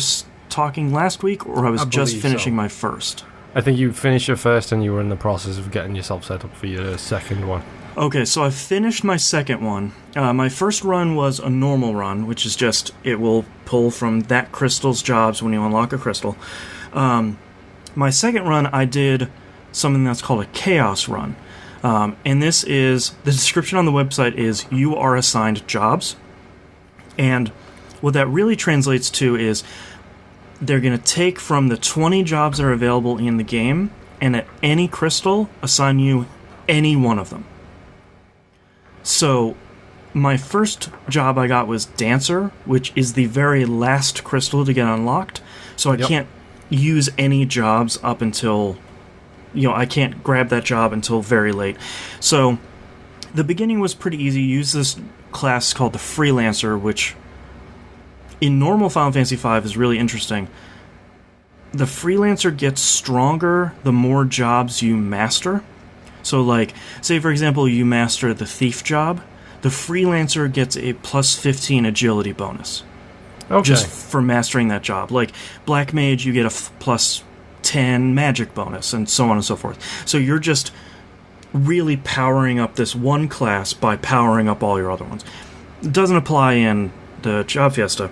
talking last week, or I was just finishing my first. I think you finished your first and you were in the process of getting yourself set up for your second one. Okay, so I finished my second one. My first run was a normal run, which is just, it will pull from that crystal's jobs when you unlock a crystal. My second run, I did something that's called a chaos run. And this is, the description on the website is, you are assigned jobs. And what that really translates to is, they're going to take from the 20 jobs that are available in the game, and at any crystal, assign you any one of them. So, my first job I got was Dancer, which is the very last crystal to get unlocked. So I can't use any jobs up until, I can't grab that job until very late. So, the beginning was pretty easy. You use this class called the Freelancer, which in normal Final Fantasy V is really interesting. The Freelancer gets stronger the more jobs you master. So, like, say, for example, you master the Thief job, the Freelancer gets a plus 15 agility bonus. Okay. Just for mastering that job. Like, Black Mage, you get a plus 10 magic bonus, and so on and so forth. So you're just really powering up this one class by powering up all your other ones. It doesn't apply in the Job Fiesta.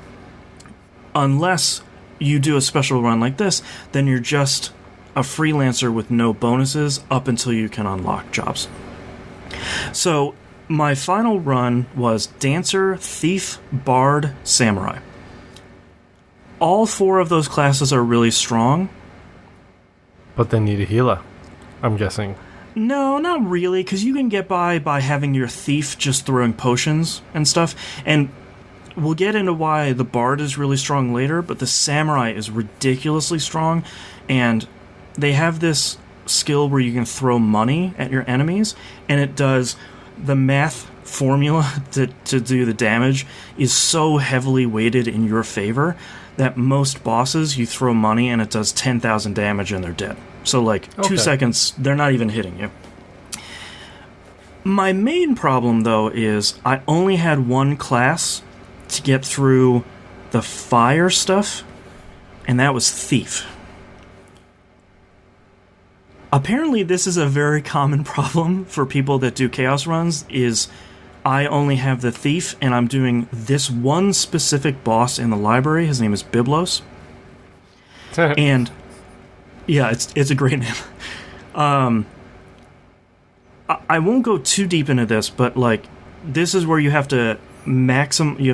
Unless you do a special run like this, then you're just a Freelancer with no bonuses up until you can unlock jobs. So, my final run was Dancer, Thief, Bard, Samurai. All 4 of those classes are really strong. But they need a healer, I'm guessing. No, not really, because you can get by having your Thief just throwing potions and stuff, and we'll get into why the Bard is really strong later, but the Samurai is ridiculously strong, and they have this skill where you can throw money at your enemies, and it does the math formula to do the damage is so heavily weighted in your favor that most bosses, you throw money and it does 10,000 damage and they're dead. So, like, 2 seconds, they're not even hitting you. My main problem, though, is I only had one class to get through the fire stuff, and that was Thief. Apparently, this is a very common problem for people that do Chaos runs, is I only have the Thief, and I'm doing this one specific boss in the library. His name is Biblos. And, yeah, it's a great name. I won't go too deep into this, but, like, this is where you have to maximize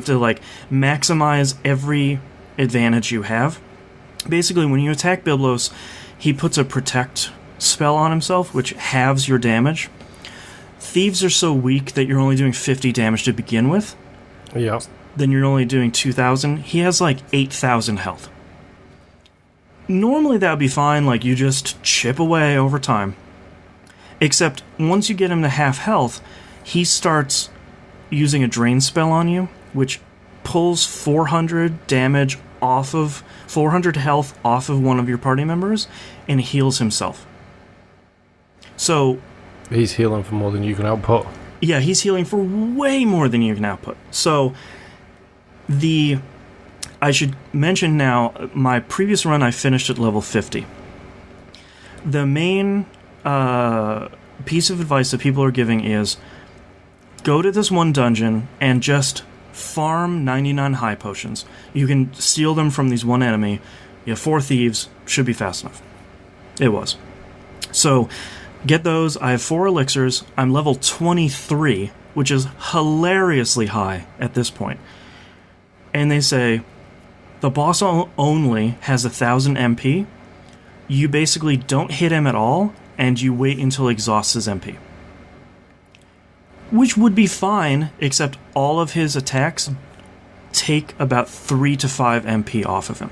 every advantage you have. Basically, when you attack Biblos, he puts a protect spell on himself, which halves your damage. Thieves are so weak that you're only doing 50 damage to begin with. Yeah. Then you're only doing 2,000. He has like 8,000 health. Normally that would be fine, like you just chip away over time. Except once you get him to half health, he starts using a drain spell on you, which pulls 400 damage off of 400 health off of one of your party members and heals himself. So he's healing for more than you can output. Yeah, he's healing for way more than you can output. So I should mention now, my previous run I finished at level 50. The main piece of advice that people are giving is go to this one dungeon and just farm 99 high potions. You can steal them from these one enemy. You have 4 thieves, should be fast enough. It was. So get those. I have 4 elixirs. I'm level 23, which is hilariously high at this point. And they say, the boss only has 1,000 MP. You basically don't hit him at all, and you wait until he exhausts his MP. Which would be fine, except all of his attacks take about 3 to 5 MP off of him.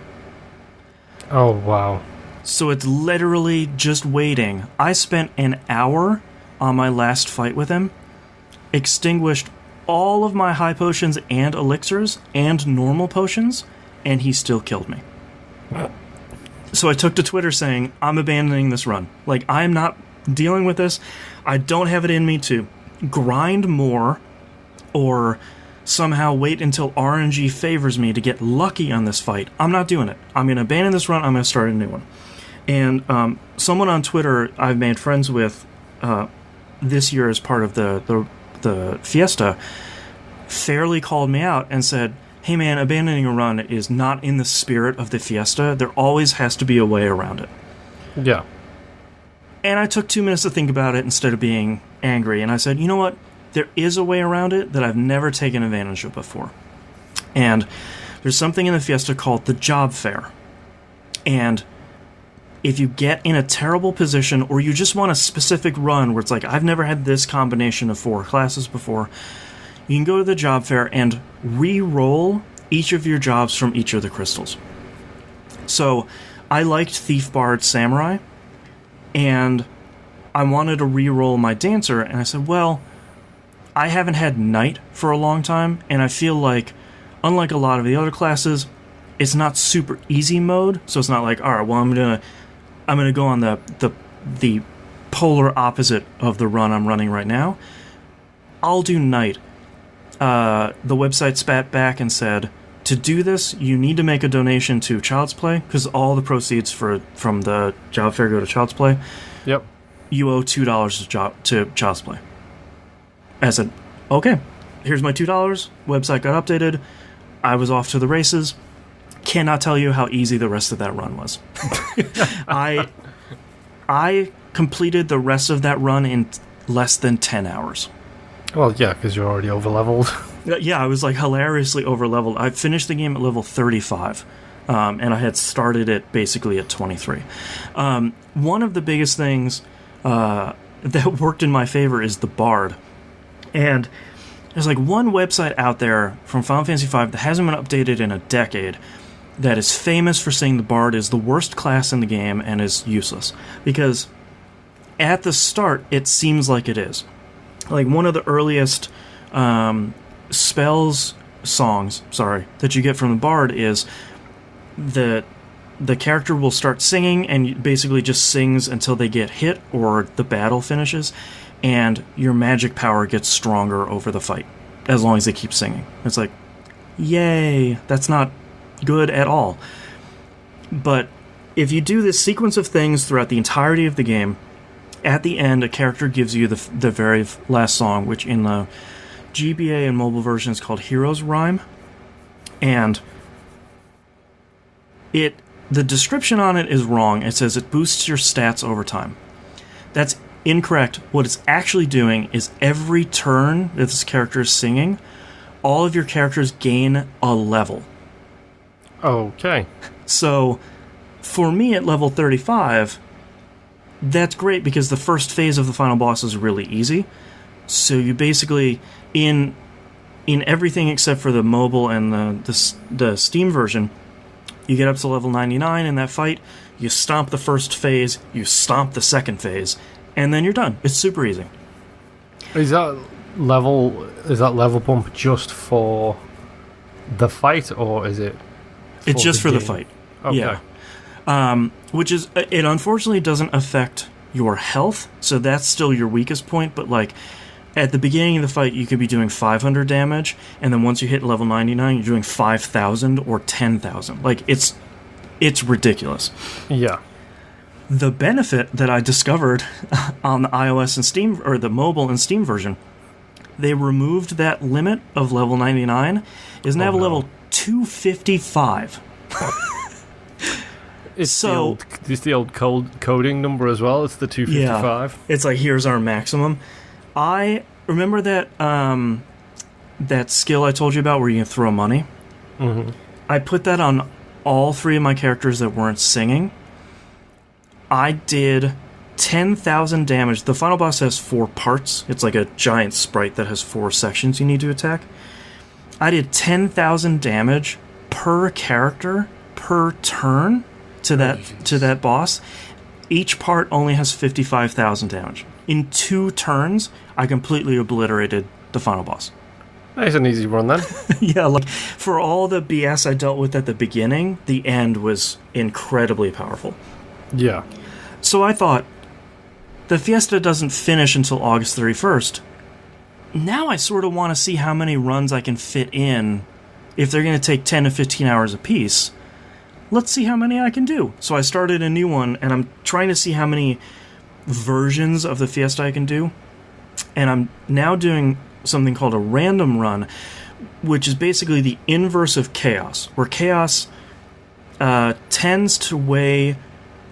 Oh, wow. So it's literally just waiting. I spent an hour on my last fight with him, extinguished all of my high potions and elixirs and normal potions, and he still killed me. So I took to Twitter saying, I'm abandoning this run. Like, I'm not dealing with this. I don't have it in me to grind more or somehow wait until RNG favors me to get lucky on this fight. I'm not doing it. I'm going to abandon this run. I'm going to start a new one. And someone on Twitter I've made friends with this year as part of the Fiesta fairly called me out and said, hey man, abandoning a run is not in the spirit of the Fiesta. There always has to be a way around it. Yeah. And I took 2 minutes to think about it instead of being angry. And I said, you know what? There is a way around it that I've never taken advantage of before. And there's something in the Fiesta called the job fair. And if you get in a terrible position or you just want a specific run where it's like, I've never had this combination of 4 classes before, you can go to the job fair and re-roll each of your jobs from each of the crystals. So I liked Thief, Bard, Samurai, and I wanted to re-roll my Dancer, and I said, well, I haven't had Knight for a long time, and I feel like, unlike a lot of the other classes, it's not super easy mode, so it's not like, alright, well, I'm gonna go on the polar opposite of the run I'm running right now. I'll do Knight. The website spat back and said, to do this, you need to make a donation to Child's Play, because all the proceeds from the job fair go to Child's Play. Yep. You owe $2 to Child's Play. I said, okay, here's my $2. Website got updated. I was off to the races. Cannot tell you how easy the rest of that run was. I completed the rest of that run in less than 10 hours. Well, yeah, because you're already over-leveled. Yeah, I was like hilariously over-leveled. I finished the game at level 35, and I had started it basically at 23. One of the biggest things that worked in my favor is the Bard. And there's like one website out there from Final Fantasy V that hasn't been updated in a decade that is famous for saying the Bard is the worst class in the game and is useless. Because at the start, it seems like it is. Like one of the earliest songs that you get from the Bard is the character will start singing and basically just sings until they get hit or the battle finishes, and your magic power gets stronger over the fight as long as they keep singing. It's like, yay, that's not good at all. But if you do this sequence of things throughout the entirety of the game, at the end, a character gives you the very last song, which in the GBA and mobile version is called Hero's Rhyme. And the description on it is wrong. It says it boosts your stats over time. That's incorrect. What it's actually doing is every turn that this character is singing, all of your characters gain a level. Okay. So, for me at level 35... that's great because the first phase of the final boss is really easy. So you basically, in everything except for the mobile and the Steam version, you get up to level 99 in that fight, you stomp the first phase, you stomp the second phase, and then you're done. It's super easy. Is that level bump just for the fight, or is it? It's just for the fight. Okay. Yeah. Which is, it unfortunately doesn't affect your health, so that's still your weakest point, but like, at the beginning of the fight, you could be doing 500 damage, and then once you hit level 99, you're doing 5,000 or 10,000. Like, it's ridiculous. Yeah. The benefit that I discovered on the iOS and Steam, or the mobile and Steam version, they removed that limit of level 99, is now level 255. It's the old coding number as well. It's the 255. Yeah, it's like, here's our maximum. I remember that that skill I told you about where you can throw money. Mm-hmm. I put that on all 3 of my characters that weren't singing. I did 10,000 damage. The final boss has 4 parts. It's like a giant sprite that has 4 sections you need to attack. I did 10,000 damage per character per turn to that boss. Each part only has 55,000 damage. In 2 turns, I completely obliterated the final boss. Nice and easy run then. Yeah, like for all the BS I dealt with at the beginning, the end was incredibly powerful. Yeah. So I thought, the Fiesta doesn't finish until August 31st. Now I sort of want to see how many runs I can fit in. If they're going to take 10 to 15 hours apiece, let's see how many I can do. So I started a new one, and I'm trying to see how many versions of the Fiesta I can do. And I'm now doing something called a random run, which is basically the inverse of chaos, where chaos tends to weigh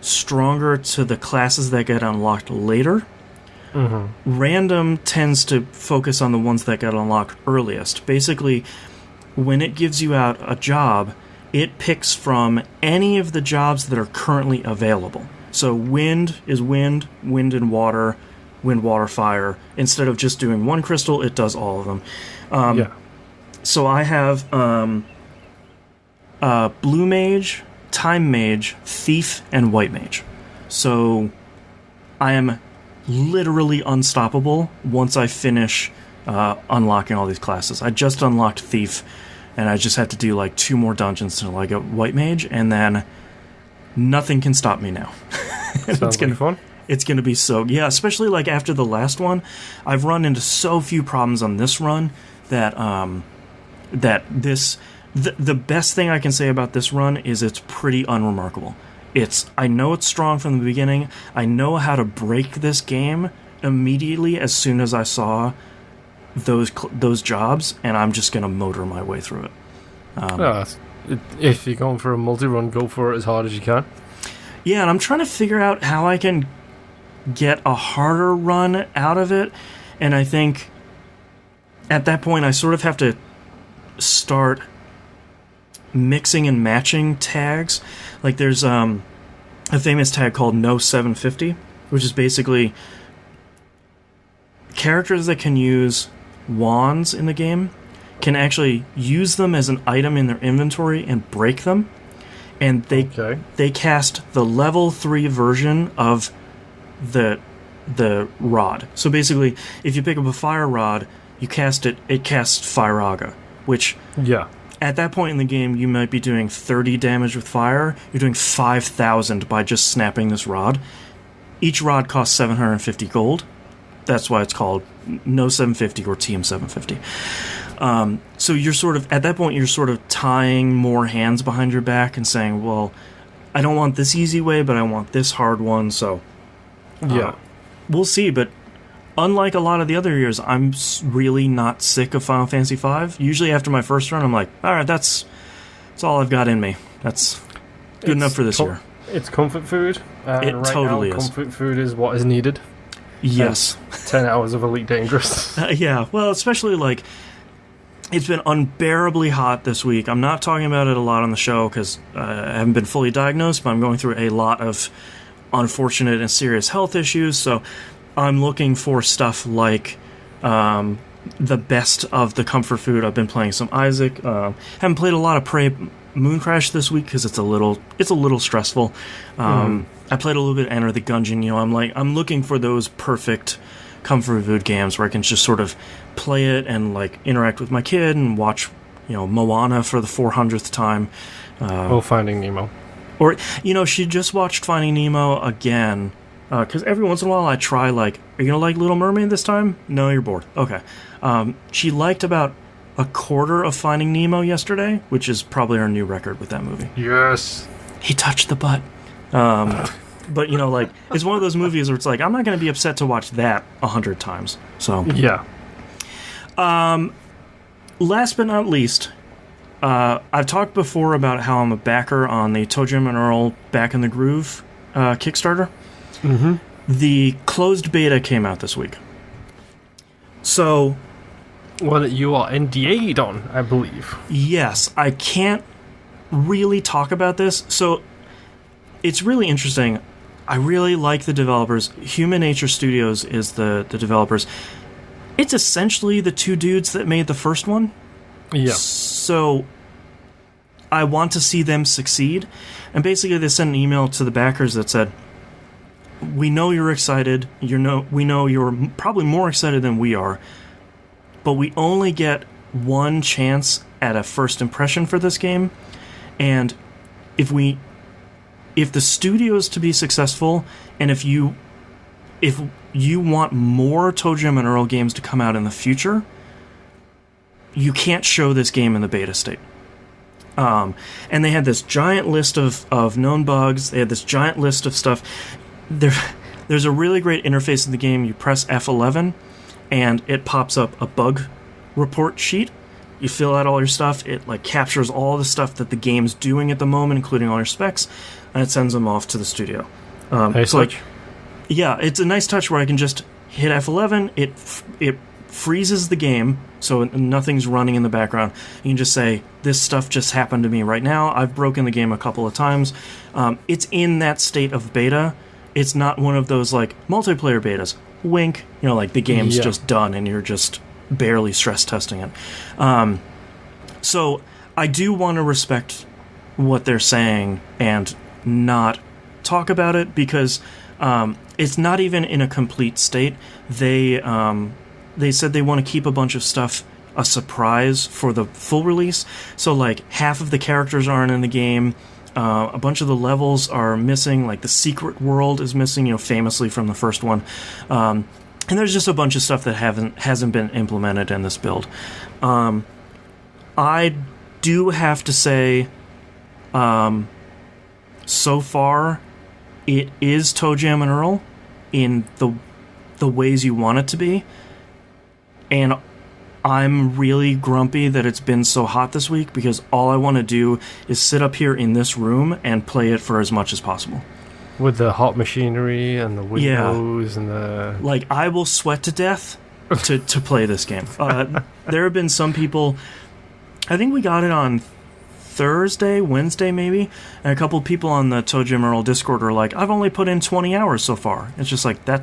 stronger to the classes that get unlocked later. Mm-hmm. Random tends to focus on the ones that get unlocked earliest. Basically, when it gives you out a job, it picks from any of the jobs that are currently available. So wind is wind and water, wind, water, fire. Instead of just doing one crystal, it does all of them. Yeah. So I have blue mage, time mage, thief, and white mage. So I am literally unstoppable once I finish unlocking all these classes. I just unlocked thief, and I just had to do like 2 more dungeons until I get white mage, and then nothing can stop me now. Sounds like fun. It's going to be so... Yeah, especially like after the last one, I've run into so few problems on this run that the best thing I can say about this run is it's pretty unremarkable. I know it's strong from the beginning. I know how to break this game immediately as soon as I saw those jobs, and I'm just going to motor my way through it. If you're going for a multi-run, go for it as hard as you can. Yeah, and I'm trying to figure out how I can get a harder run out of it, and I think at that point I sort of have to start mixing and matching tags. Like there's a famous tag called No 750, which is basically characters that can use wands in the game can actually use them as an item in their inventory and break them, and they cast the level 3 version of the rod. So basically, if you pick up a fire rod, you cast it casts Fire Aga, which at that point in the game you might be doing 30 damage with fire. You're doing 5,000 by just snapping this rod. Each rod costs 750 gold. That's why it's called No 750 or TM 750. So you're sort of, at that point, you're sort of tying more hands behind your back and saying, well, I don't want this easy way, but I want this hard one, so... we'll see, but unlike a lot of the other years, I'm really not sick of Final Fantasy V. Usually after my first run, I'm like, alright, that's all I've got in me. That's good enough for this year. It's comfort food. It right totally now, is. Comfort food is what is needed. Yes. 10 hours of Elite Dangerous. Yeah, well, especially like... It's been unbearably hot this week. I'm not talking about it a lot on the show because I haven't been fully diagnosed, but I'm going through a lot of unfortunate and serious health issues, so I'm looking for stuff like the best of the comfort food. I've been playing some Isaac. Haven't played a lot of Prey Mooncrash this week because it's a little stressful. I played a little bit of Enter the Gungeon. I'm looking for those perfect comfort food games where I can just sort of play it and like interact with my kid and watch Moana for the 400th time. Finding Nemo. Or, she just watched Finding Nemo again, because every once in a while I try, like, are you going to like Little Mermaid this time? No, you're bored. Okay. She liked about a quarter of Finding Nemo yesterday, which is probably our new record with that movie. Yes. He touched the butt. But, it's one of those movies where it's like, I'm not going to be upset to watch that 100 times. So. Yeah. Last but not least, I've talked before about how I'm a backer on the ToeJam and Earl Back in the Groove Kickstarter. Mm-hmm. The closed beta came out this week. So... Well, you are NDA'd on, I believe. Yes, I can't really talk about this. So, it's really interesting. I really like the developers. Human Nature Studios is the developers. It's essentially the two dudes that made the first one. Yeah. So, I want to see them succeed. And basically, they sent an email to the backers that said, we know you're excited. We know you're probably more excited than we are. But we only get one chance at a first impression for this game. And if the studio is to be successful, and if you want more ToeJam and Earl games to come out in the future, you can't show this game in the beta state. And they had this giant list of known bugs. They had this giant list of stuff. There's a really great interface in the game. You press F11, and it pops up a bug report sheet. You fill out all your stuff. It captures all the stuff that the game's doing at the moment, including all your specs, and it sends them off to the studio. Nice touch. Yeah, it's a nice touch where I can just hit F11. It freezes the game, so nothing's running in the background. You can just say, this stuff just happened to me right now. I've broken the game a couple of times. It's in that state of beta. It's not one of those multiplayer betas. Wink, the game's just done and you're just barely stress testing it. So I do want to respect what they're saying and not talk about it because it's not even in a complete state. They said they want to keep a bunch of stuff a surprise for the full release. So half of the characters aren't in the game. A bunch of the levels are missing, the secret world is missing, famously from the first one. And there's just a bunch of stuff that hasn't been implemented in this build. I do have to say, so far, it is ToeJam and Earl in the ways you want it to be. And I'm really grumpy that it's been so hot this week because all I want to do is sit up here in this room and play it for as much as possible. With the hot machinery and the windows and the... I will sweat to death to play this game. There have been some people... I think we got it on Thursday, Wednesday maybe, and a couple people on the ToeJam Earl Discord are like, I've only put in 20 hours so far. It's just that...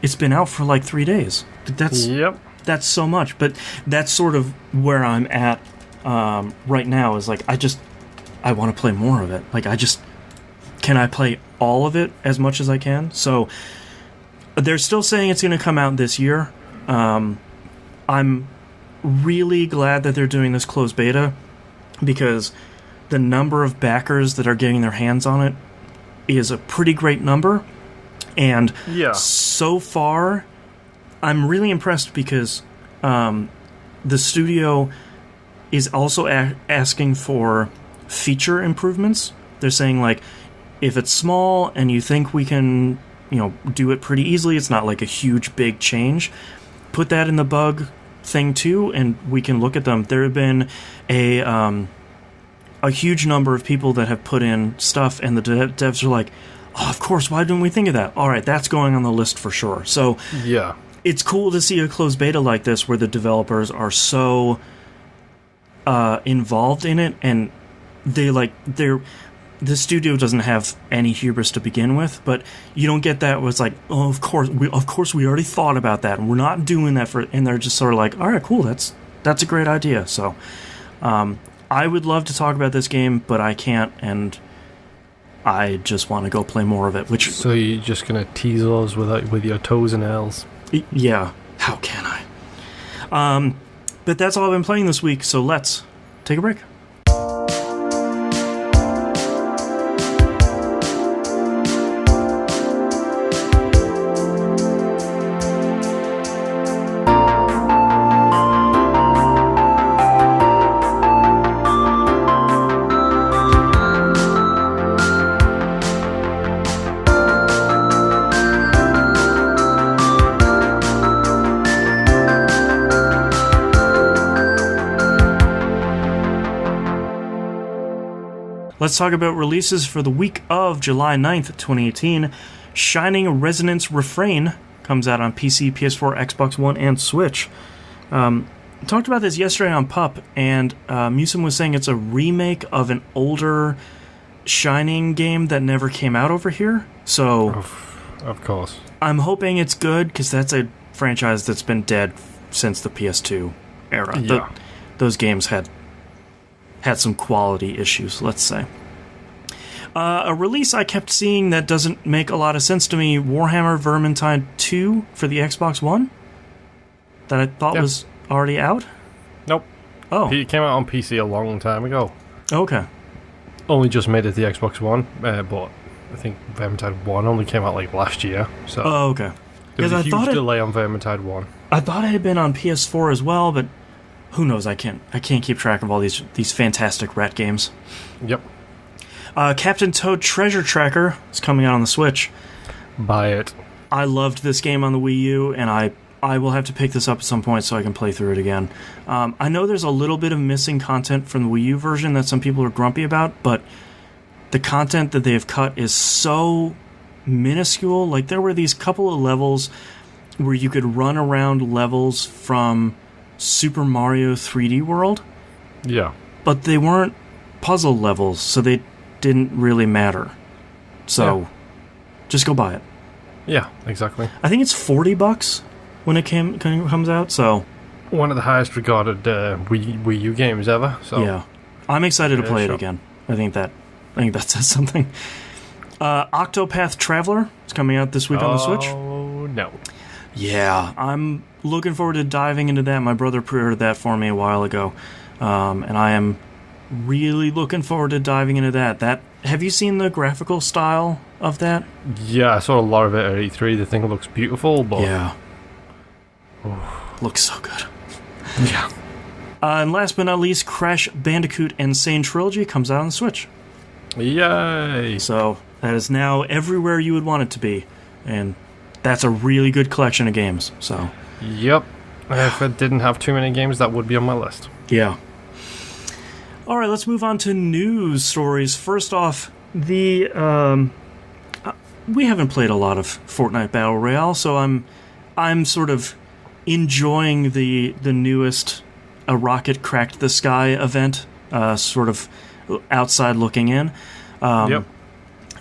It's been out for 3 days. That's so much, but that's sort of where I'm at right now. Is I want to play more of it. Can I play all of it as much as I can? So they're still saying it's going to come out this year. I'm really glad that they're doing this closed beta because the number of backers that are getting their hands on it is a pretty great number, and so far. I'm really impressed because the studio is also asking for feature improvements. They're saying, if it's small and you think we can, do it pretty easily, it's not a huge, big change, put that in the bug thing too, and we can look at them. There have been a huge number of people that have put in stuff, and the devs are like, oh, of course, why didn't we think of that? All right, that's going on the list for sure. So, yeah. It's cool to see a closed beta like this where the developers are so involved in it, and the studio doesn't have any hubris to begin with, but you don't get that where it's oh, of course we already thought about that, and we're not doing that and they're just sort of all right, cool, that's a great idea. So I would love to talk about this game, but I can't, and I just want to go play more of it. So you're just gonna tease us with your toes and L's? Yeah, how can I? But that's all I've been playing this week, so let's take a break. let's talk about releases for the week of July 9th, 2018. Shining Resonance Refrain comes out on PC, PS4, Xbox One, and Switch. Talked about this yesterday on Pup, and Musim was saying it's a remake of an older Shining game that never came out over here. So, of course, I'm hoping it's good, because that's a franchise that's been dead since the PS2 era. Yeah. Those games had some quality issues, let's say. A release I kept seeing that doesn't make a lot of sense to me, Warhammer Vermintide 2 for the Xbox One, that I thought was already out? Nope. Oh. It came out on PC a long time ago. Okay. Only just made it to the Xbox One, but I think Vermintide 1 only came out like last year. So okay. There was a huge delay on Vermintide 1. I thought it had been on PS4 as well, but who knows? I can't keep track of all these fantastic rat games. Yep. Captain Toad Treasure Tracker is coming out on the Switch. Buy it. I loved this game on the Wii U, and I will have to pick this up at some point so I can play through it again. I know there's a little bit of missing content from the Wii U version that some people are grumpy about, but the content that they've cut is so minuscule. Like, there were these couple of levels where you could run around levels from Super Mario 3D World. Yeah. But they weren't puzzle levels, so they didn't really matter. So, just go buy it. Yeah, exactly. I think it's $40 when it comes out, so... One of the highest regarded Wii U games ever, so... Yeah. I'm excited to play it again. I think that says something. Octopath Traveler is coming out this week on the Switch. Oh, no. Yeah, I'm looking forward to diving into that. My brother pre-ordered that for me a while ago, and I am really looking forward to diving into that. Have you seen the graphical style of that? Yeah, I saw a lot of it at E3. The thing looks beautiful, but... Yeah. Looks so good. Yeah. And last but not least, Crash Bandicoot Insane Trilogy comes out on the Switch. Yay! So, that is now everywhere you would want it to be. And that's a really good collection of games, so... Yep. If it didn't have too many games, that would be on my list. Yeah. Alright, let's move on to news stories. First off, we haven't played a lot of Fortnite Battle Royale, so I'm sort of enjoying the newest A Rocket Cracked the Sky event, sort of outside looking in. Yep.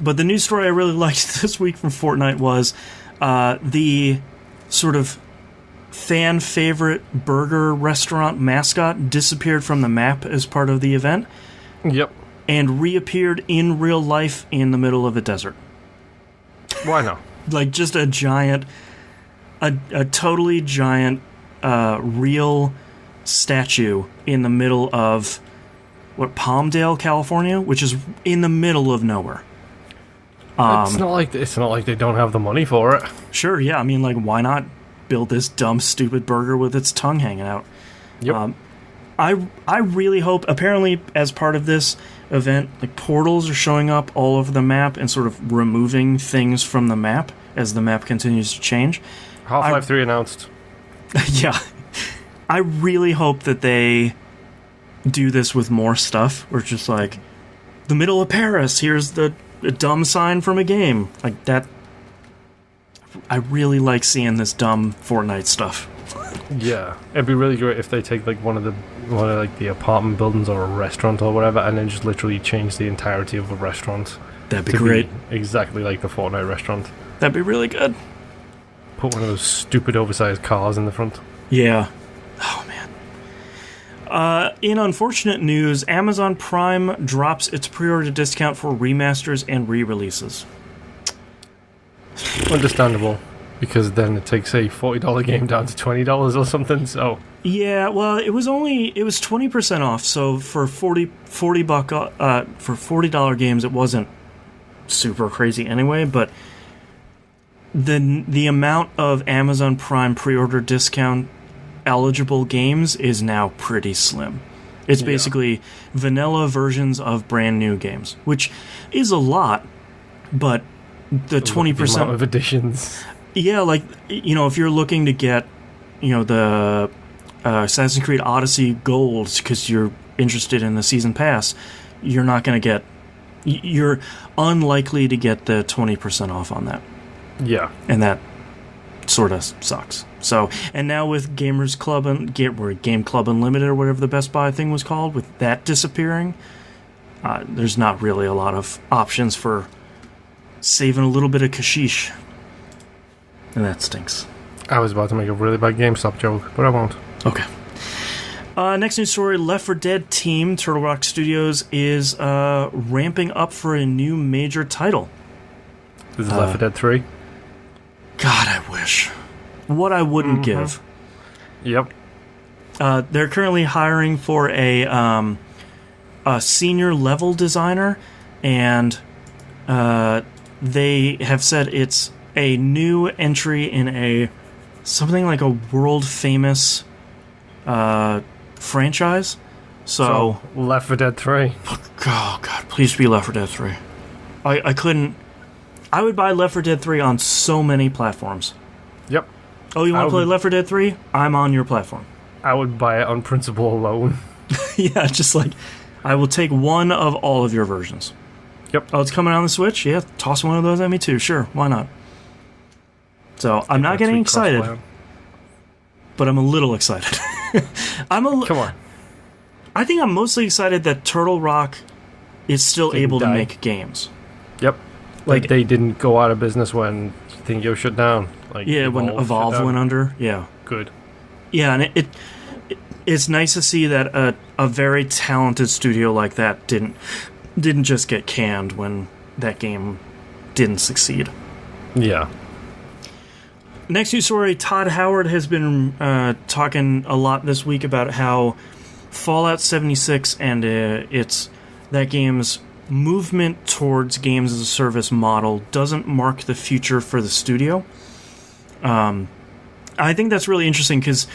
But the news story I really liked this week from Fortnite was the sort of fan favorite burger restaurant mascot disappeared from the map as part of the event. Yep. And reappeared in real life in the middle of a desert. Why not? Like, just a giant, a totally giant, real statue in the middle of, Palmdale, California? Which is in the middle of nowhere. It's not like they don't have the money for it. Sure, yeah. I mean, like, why not build this dumb, stupid burger with its tongue hanging out? Yep. I really hope, apparently, as part of this event, like, portals are showing up all over the map and sort of removing things from the map as the map continues to change. Half-Life 3 announced. Yeah. I really hope that they do this with more stuff, where it's just like, the middle of Paris, here's a dumb sign from a game. Like, that... I really like seeing this dumb Fortnite stuff. Yeah, it'd be really great if they take like one of the apartment buildings or a restaurant or whatever, and then just literally change the entirety of the restaurant. That'd be great. Exactly like the Fortnite restaurant. That'd be really good. Put one of those stupid oversized cars in the front. Yeah. Oh man. In unfortunate news, Amazon Prime drops its pre-order discount for remasters and re-releases. Understandable. Because then it takes a $40 game down to $20 or something, so... Yeah, well, it was 20% off, so for for $40 games, it wasn't super crazy anyway, but the amount of Amazon Prime pre-order discount eligible games is now pretty slim. It's basically vanilla versions of brand new games, which is a lot, but the 20%... The amount of additions... Yeah, like, if you're looking to get, the Assassin's Creed Odyssey Gold because you're interested in the Season Pass, you're not going to get You're unlikely to get the 20% off on that. Yeah. And that sort of sucks. So, and now with Gamers Club and Game Club Unlimited or whatever the Best Buy thing was called, with that disappearing, there's not really a lot of options for saving a little bit of kashish. And that stinks. I was about to make a really bad GameStop joke, but I won't. Okay. Next news story, Left 4 Dead team, Turtle Rock Studios, is ramping up for a new major title. This is Left 4 Dead 3? God, I wish. What I wouldn't give. Yep. They're currently hiring for a senior level designer, and they have said it's a new entry in something like a world famous franchise. So Left 4 Dead 3. Oh God, please be Left 4 Dead 3. I couldn't. I would buy Left 4 Dead 3 on so many platforms. Yep. Oh, you want to play Left 4 Dead 3? I'm on your platform. I would buy it on principle alone. Yeah, just like, I will take one of all of your versions. Yep. Oh, it's coming out on the Switch? Yeah, toss one of those at me too. Sure, why not? So, I'm not getting excited, but I'm a little excited. Come on. I think I'm mostly excited that Turtle Rock is still able to make games. Yep. Like they didn't go out of business when Thingio shut down. Like when Evolve went under. Yeah. Good. Yeah, and it's nice to see that a very talented studio like that didn't just get canned when that game didn't succeed. Yeah. Next news story, Todd Howard has been talking a lot this week about how Fallout 76 and that game's movement towards games as a service model doesn't mark the future for the studio. I think that's really interesting because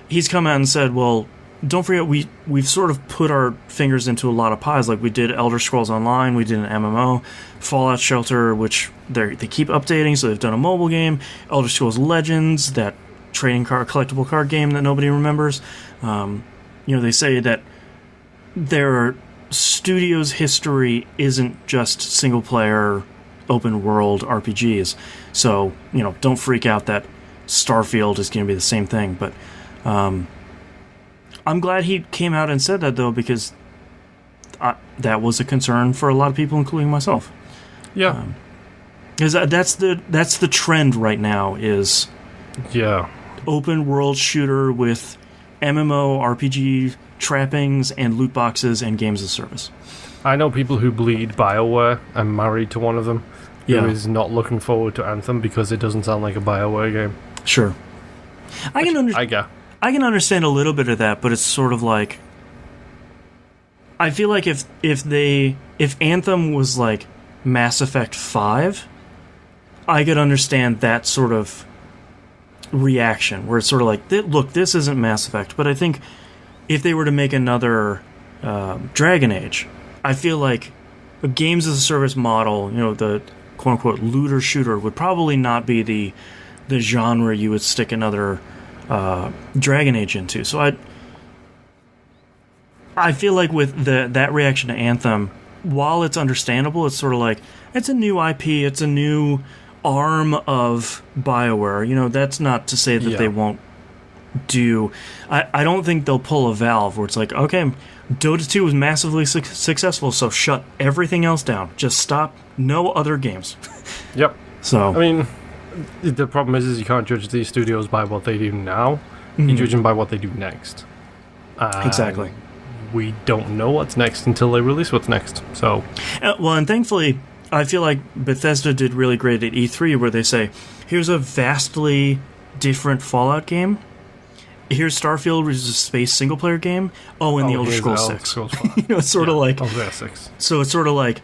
he's come out and said, well, don't forget we've sort of put our fingers into a lot of pies. Like we did Elder Scrolls Online, we did an MMO, Fallout Shelter, which they keep updating, so they've done a mobile game, Elder Scrolls Legends, that trading card, collectible card game that nobody remembers. They say that their studio's history isn't just single player open world RPGs. So, don't freak out that Starfield is going to be the same thing, but I'm glad he came out and said that, though, because that was a concern for a lot of people, including myself. Yeah, because that's the trend right now is open world shooter with MMO RPG trappings and loot boxes and games of service. I know people who bleed BioWare. I'm married to one of them who is not looking forward to Anthem because it doesn't sound like a BioWare game. Sure, I can understand a little bit of that, but it's sort of like, I feel like if Anthem was like Mass Effect 5, I could understand that sort of reaction where it's sort of like, look, this isn't Mass Effect, but I think if they were to make another Dragon Age, I feel like a games as a service model, the quote unquote looter shooter, would probably not be the genre you would stick another Dragon Age into. So I feel like with that reaction to Anthem, while it's understandable, it's sort of like, it's a new IP, it's a new arm of BioWare. That's not to say that they won't do. I don't think they'll pull a Valve where it's like, okay, Dota 2 was massively successful, so shut everything else down. Just stop. No other games. Yep. So I mean, the problem is you can't judge these studios by what they do now. Mm-hmm. You judge them by what they do next. Exactly. We don't know what's next until they release what's next. So, and thankfully, I feel like Bethesda did really great at E3, where they say, "Here's a vastly different Fallout game. Here's Starfield, which is a space single player game. Oh, and the Elder Scrolls 6. It's sort of like 6. So it's sort of like,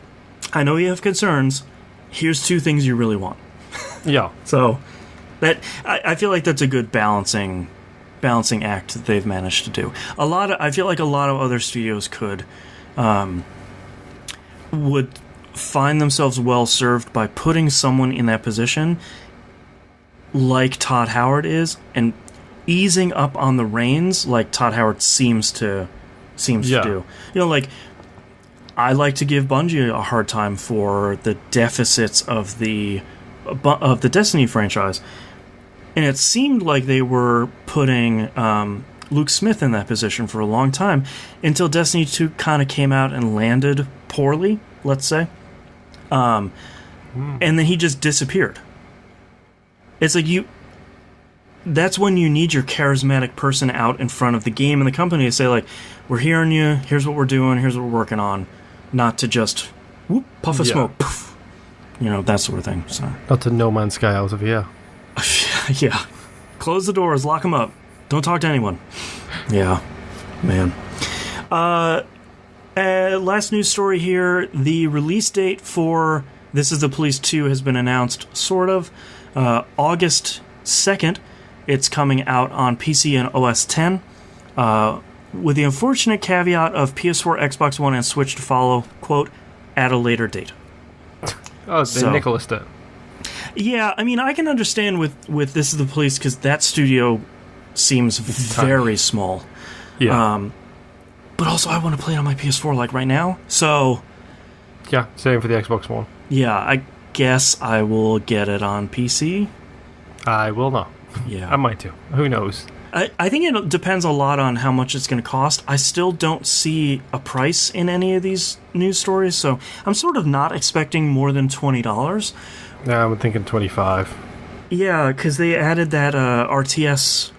I know you have concerns. Here's two things you really want." Yeah. So that I feel like that's a good balancing act that they've managed to do. I feel like a lot of other studios would find themselves well served by putting someone in that position, like Todd Howard is, and easing up on the reins, like Todd Howard seems to do. Like I like to give Bungie a hard time for the deficits of the Destiny franchise. And it seemed like they were putting Luke Smith in that position for a long time until Destiny 2 kind of came out and landed poorly, let's say. And then he just disappeared. It's like that's when you need your charismatic person out in front of the game and the company to say, like, we're hearing you, here's what we're doing, here's what we're working on. Not to just puff of smoke, poof, that sort of thing. So. Not to No Man's Sky out of here. Yeah. Close the doors, lock them up. Don't talk to anyone. Yeah, man. Last news story here. The release date for This Is the Police 2 has been announced, sort of. August 2nd. It's coming out on PC and OS X. With the unfortunate caveat of PS4, Xbox One, and Switch to follow, quote, at a later date. Oh, they Nicholas did. Yeah, I mean, I can understand with This Is the Police because that studio seems very small. Yeah. But also, I want to play it on my PS4 like right now. So. Yeah, same for the Xbox One. Yeah, I guess I will get it on PC. I will not. Yeah. I might too. Who knows? I think it depends a lot on how much it's going to cost. I still don't see a price in any of these news stories, so I'm sort of not expecting more than $20. Yeah, I'm thinking 25. Yeah, because they added that RTS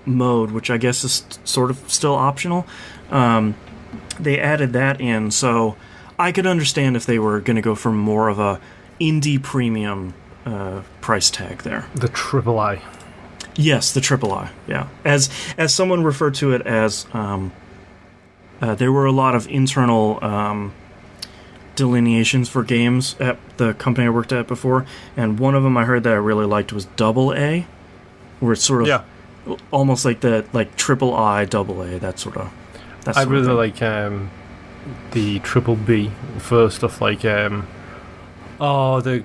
mode, which I guess is sort of still optional. They added that in, so I could understand if they were going to go for more of a indie premium price tag there. The triple I. Yes, the triple I. Yeah, as someone referred to it as, there were a lot of internal delineations for games at the company I worked at before, and one of them I heard that I really liked was double A, where it's sort of almost like triple I, double A, that sort of. I really like the triple B for stuff like the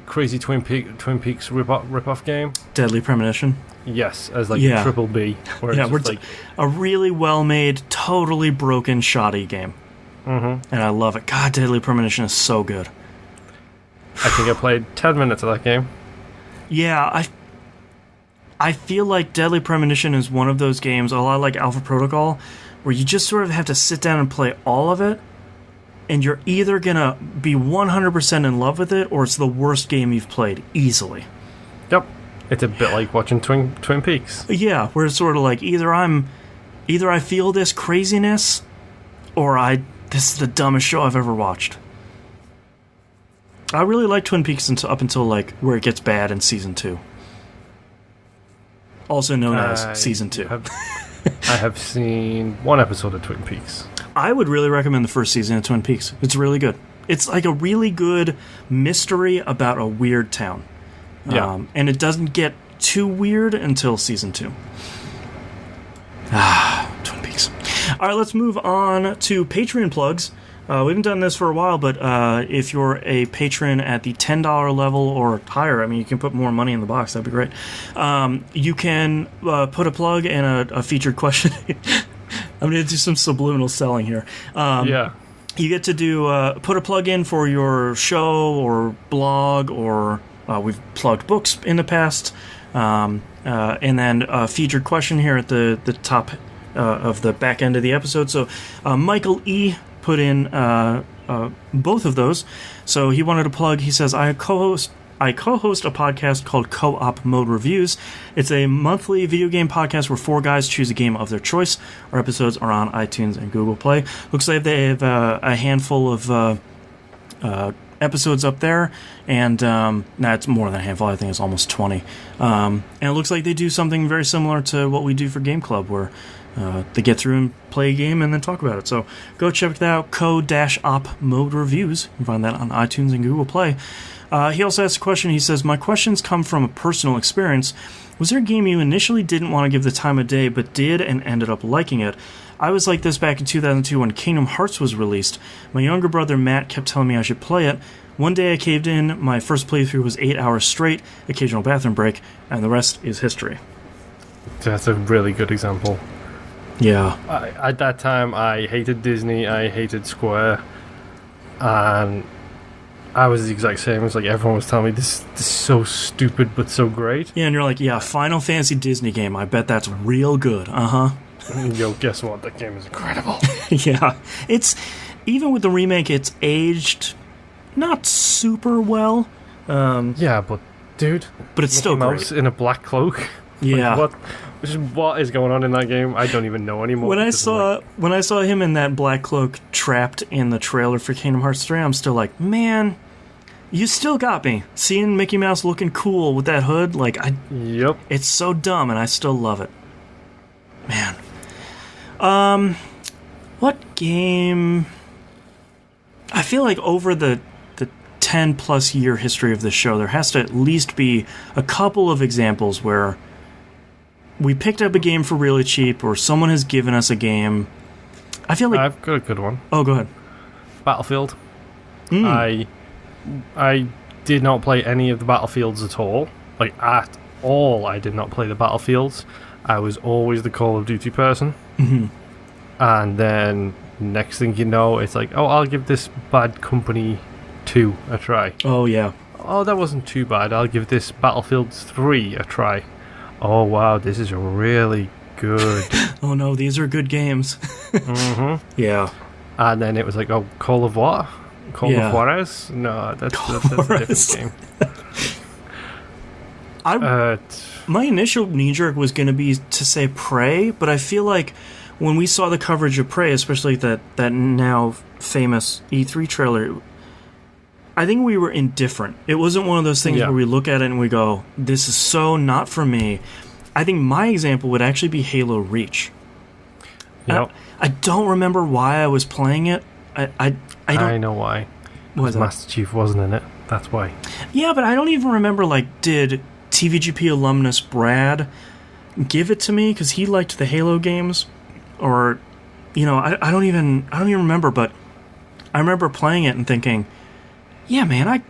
crazy Twin Peaks rip-off game, Deadly Premonition. Yes, as triple B. Where it's like a really well-made, totally broken, shoddy game. Mm-hmm. And I love it. God, Deadly Premonition is so good. I think I played 10 minutes of that game. Yeah, I feel like Deadly Premonition is one of those games, a lot like Alpha Protocol, where you just sort of have to sit down and play all of it, and you're either going to be 100% in love with it, or it's the worst game you've played, easily. Yep. It's a bit like watching Twin Peaks. Yeah, where it's sort of like either I feel this craziness, or this is the dumbest show I've ever watched. I really like Twin Peaks up until like where it gets bad in season 2, also known as season 2. I have seen one episode of Twin Peaks. I would really recommend the first season of Twin Peaks. It's really good. It's like a really good mystery about a weird town. Yeah. And it doesn't get too weird until season 2. Twin Peaks. All right, let's move on to Patreon plugs. We haven't done this for a while, but if you're a patron at the $10 level or higher, I mean, you can put more money in the box. That'd be great. You can put a plug and a featured question. I'm going to do some subliminal selling here. Yeah. You get to put a plug in for your show or blog, or we've plugged books in the past. And then a featured question here at the top of the back end of the episode. So Michael E. put in both of those. So he wanted to plug, he says, I co-host a podcast called Co-op Mode Reviews. It's a monthly video game podcast where 4 guys choose a game of their choice. Our episodes are on iTunes and Google Play. Looks like they have a handful of episodes up there, and it's more than a handful. I think it's almost 20. And it looks like they do something very similar to what we do for Game Club, where they get through and play a game and then talk about it. So go check that out, Co-op Mode Reviews. You can find that on iTunes and Google Play. He also asked a question. He says, my questions come from a personal experience. Was there a game you initially didn't want to give the time of day but did and ended up liking it? I was like this back in 2002 when Kingdom Hearts was released. My younger brother Matt kept telling me I should play it. One day I caved in. My first playthrough was 8 hours straight, occasional bathroom break, and the rest is history. That's a really good example. Yeah. At that time, I hated Disney. I hated Square. and I was the exact same. It was like everyone was telling me this is so stupid but so great. Yeah, and you're like, yeah, Final Fantasy Disney game. I bet that's real good. Yo, guess what? That game is incredible. Yeah, it's even with the remake, it's aged not super well. Yeah, but dude, but it's Mickey still Mouse great. in a black cloak. Yeah. Like, what is going on in that game? I don't even know anymore. When I saw him in that black cloak trapped in the trailer for Kingdom Hearts 3, I'm still like, man, you still got me. Seeing Mickey Mouse looking cool with that hood, like, Yep. It's so dumb, and I still love it. Man. What game... I feel like over the 10-plus year history of this show, there has to at least be a couple of examples where we picked up a game for really cheap, or someone has given us a game. I feel like... I've got a good one. Oh, go ahead. Battlefield. I did not play any of the Battlefields at all. Like, at all, I did not play the Battlefields. I was always the Call of Duty person. Mm-hmm. And then, next thing you know, it's like, oh, I'll give this Bad Company 2 a try. Oh, yeah. Oh, that wasn't too bad. I'll give this Battlefield 3 a try. Oh, wow, this is really good. Oh, no, these are good games. Mm-hmm. Yeah. And then it was like, oh, Call of what? Call of Juarez? No, that's a different game. My initial knee-jerk was going to be to say Prey, but I feel like when we saw the coverage of Prey, especially that now famous E3 trailer, I think we were indifferent. It wasn't one of those things where we look at it and we go, this is so not for me. I think my example would actually be Halo Reach. Yep. I don't remember why I was playing it. I know why. Was Master Chief wasn't in it. That's why. Yeah, but I don't even remember, like, did TVGP alumnus Brad give it to me because he liked the Halo games? Or, you know, I don't even remember, but I remember playing it and thinking, yeah, man,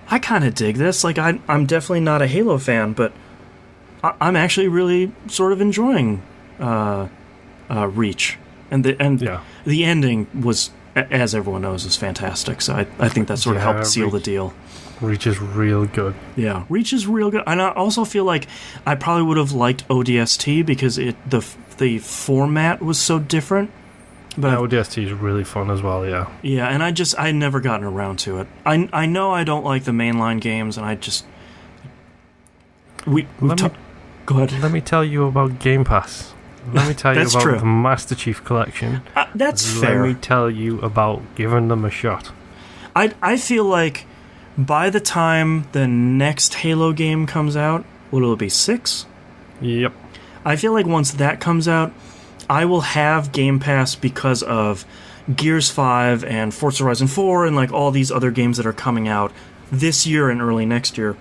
I kind of dig this. Like, I'm definitely not a Halo fan, but I'm actually really sort of enjoying Reach. And the ending was, as everyone knows, is fantastic. So I think that sort of helped seal the deal. Reach is real good. Yeah, Reach is real good. And I also feel like I probably would have liked ODST because the format was so different. But ODST is really fun as well, yeah. Yeah, and I never gotten around to it. I know I don't like the mainline games, and I just... Go ahead. Let me tell you about Game Pass. Let me tell you about the Master Chief Collection. That's fair. Let me tell you about giving them a shot. I feel like by the time the next Halo game comes out, what will it be, 6? Yep. I feel like once that comes out, I will have Game Pass because of Gears 5 and Forza Horizon 4 and like all these other games that are coming out this year and early next year.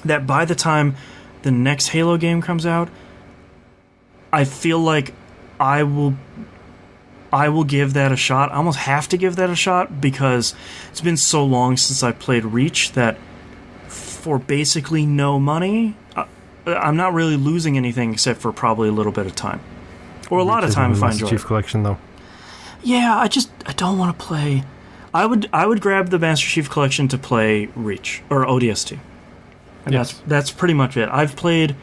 That by the time the next Halo game comes out, I feel like I will give that a shot. I almost have to give that a shot because it's been so long since I played Reach that for basically no money, I'm not really losing anything except for probably a little bit of time. Or a lot of time if I enjoy it. Master Chief Collection, though. Yeah, I don't want to play... I would grab the Master Chief Collection to play Reach, or ODST. And yes. that's pretty much it. I've played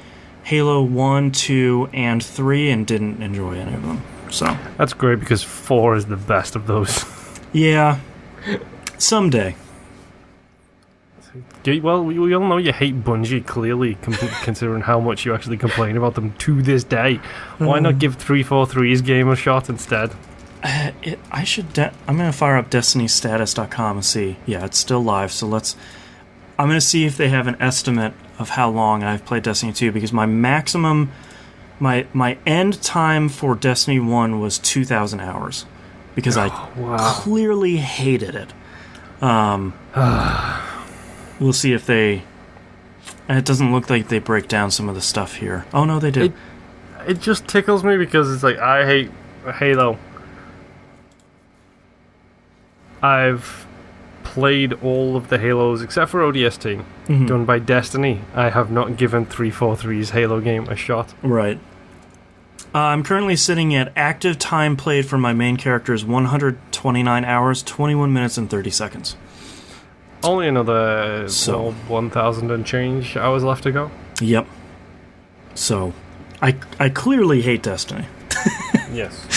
Halo 1, 2, and 3 and didn't enjoy any of them. So that's great because 4 is the best of those. Yeah. Someday. Well, we all know you hate Bungie, clearly, considering how much you actually complain about them to this day. Why not give 343's game a shot instead? I'm going to fire up DestinyStatus.com and see. Yeah, it's still live, so I'm going to see if they have an estimate of how long I've played Destiny 2, because my maximum... My end time for Destiny 1 was 2,000 hours. Because I clearly hated it. We'll see if they... It doesn't look like they break down some of the stuff here. Oh, no, they did. It just tickles me because it's like, I hate Halo. I've played all of the Halos except for ODST, done by Destiny. I have not given 343's Halo game a shot. Right. I'm currently sitting at active time played for my main character is 129 hours, 21 minutes, and 30 seconds. Only another 1,000 and change hours left to go. Yep. So, I clearly hate Destiny. Yes.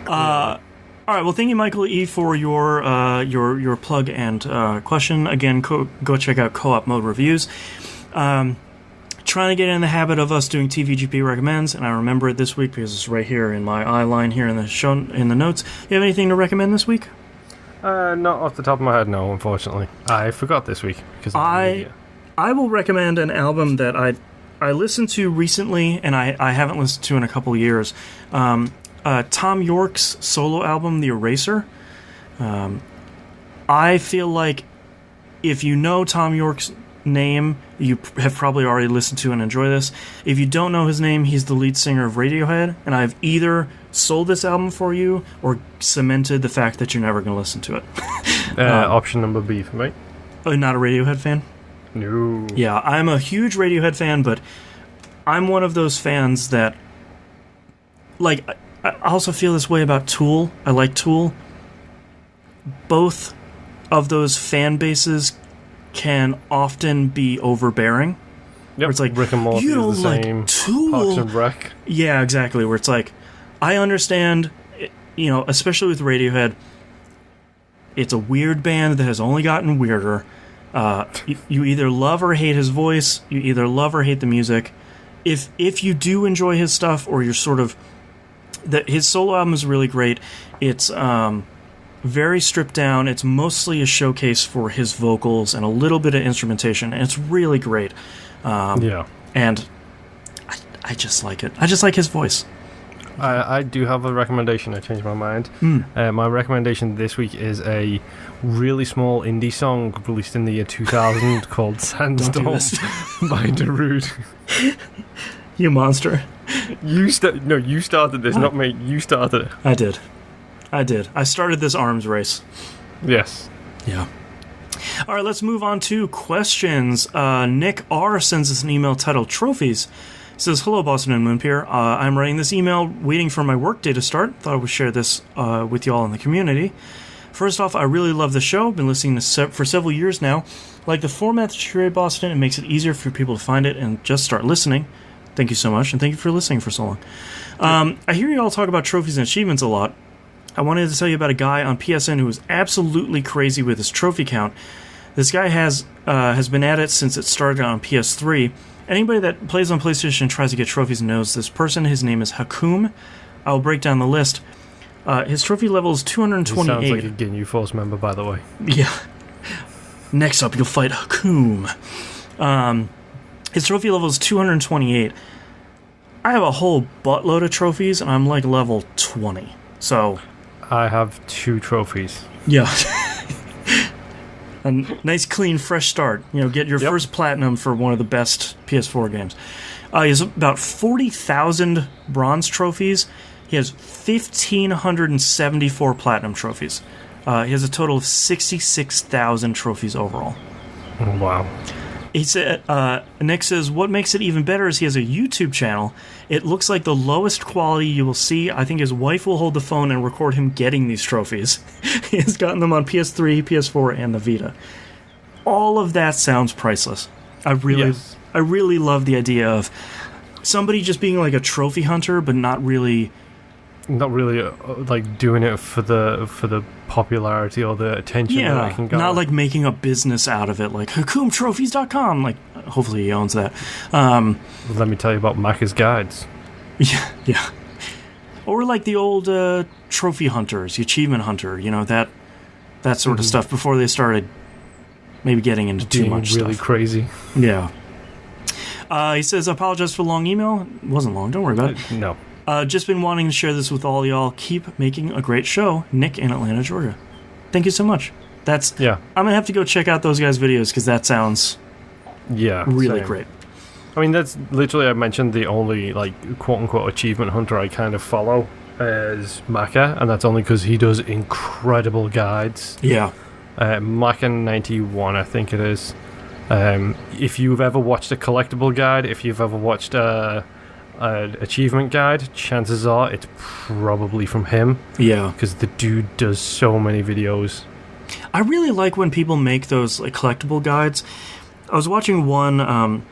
All right. Well, thank you, Michael E, for your plug and question. Again, go check out Co-op Mode reviews. Trying to get in the habit of us doing TVGP recommends, and I remember it this week because it's right here in my eye line here in the notes. You have anything to recommend this week? Not off the top of my head, no. Unfortunately, I forgot this week because I will recommend an album that I listened to recently, and I haven't listened to in a couple years. Tom York's solo album, The Eraser. I feel like if you know Tom York's name, you have probably already listened to and enjoy this. If you don't know his name, he's the lead singer of Radiohead, and I've either sold this album for you or cemented the fact that you're never going to listen to it. Option number B for me. Not a Radiohead fan? No. Yeah, I'm a huge Radiohead fan, but I'm one of those fans that, like, I also feel this way about Tool. I like Tool. Both of those fan bases can often be overbearing. Yep, where it's like, Rick and Morty you don't is the like same. Tool. Parks and Rec. Yeah, exactly. Where it's like, I understand, especially with Radiohead, it's a weird band that has only gotten weirder. You either love or hate his voice. You either love or hate the music. If you do enjoy his stuff, or you're sort of... his solo album is really great. It's very stripped down. It's mostly a showcase for his vocals and a little bit of instrumentation, and it's really great. Yeah. And I just like it. I just like his voice. I do have a recommendation. I changed my mind. My recommendation this week is a really small indie song released in the year 2000 called Sandstorm by Darude. You monster. You started this, not me. You started it. I did. I started this arms race. Yes. Yeah. All right, let's move on to questions. Nick R. sends us an email titled Trophies. He says, hello, Boston and Moonpier. I'm writing this email waiting for my workday to start. Thought I would share this with you all in the community. First off, I really love the show. Been listening for several years now. Like the format that you create, Boston, it makes it easier for people to find it and just start listening. Thank you so much, and thank you for listening for so long. I hear you all talk about trophies and achievements a lot. I wanted to tell you about a guy on PSN who was absolutely crazy with his trophy count. This guy has been at it since it started on PS3. Anybody that plays on PlayStation and tries to get trophies knows this person. His name is Hakum. I will break down the list. His trophy level is 228. He sounds like a Ginyu Force member, by the way. Yeah. Next up, you'll fight Hakum. His trophy level is 228. I have a whole buttload of trophies, and I'm like level 20. So I have 2 trophies. Yeah. A nice, clean, fresh start. Get your first platinum for one of the best PS4 games. He has about 40,000 bronze trophies. He has 1,574 platinum trophies. He has a total of 66,000 trophies overall. Oh, wow. He said, Nick says, what makes it even better is he has a YouTube channel. It looks like the lowest quality you will see. I think his wife will hold the phone and record him getting these trophies. He has gotten them on PS3, PS4, and the Vita. All of that sounds priceless. I really love the idea of somebody just being like a trophy hunter, but not really like doing it for the popularity or the attention that it can go. Not like making a business out of it, like HakumTrophies.com. Like, hopefully he owns that. Let me tell you about Macca's Guides. Yeah. Or like the old trophy hunters, achievement hunter, that sort of stuff before they started maybe getting into too much really stuff. Crazy. Yeah. He says, I apologize for the long email. It wasn't long, don't worry about it. No. Just been wanting to share this with all y'all. Keep making a great show. Nick in Atlanta, Georgia. Thank you so much. I'm going to have to go check out those guys' videos because that sounds really great. I mean, that's literally, I mentioned the only, quote-unquote achievement hunter I kind of follow is Macca, and that's only because he does incredible guides. Yeah. Macca91, I think it is. If you've ever watched a collectible guide, if you've ever watched achievement guide, chances are it's probably from him. Yeah. Because the dude does so many videos. I really like when people make those like collectible guides. I was watching one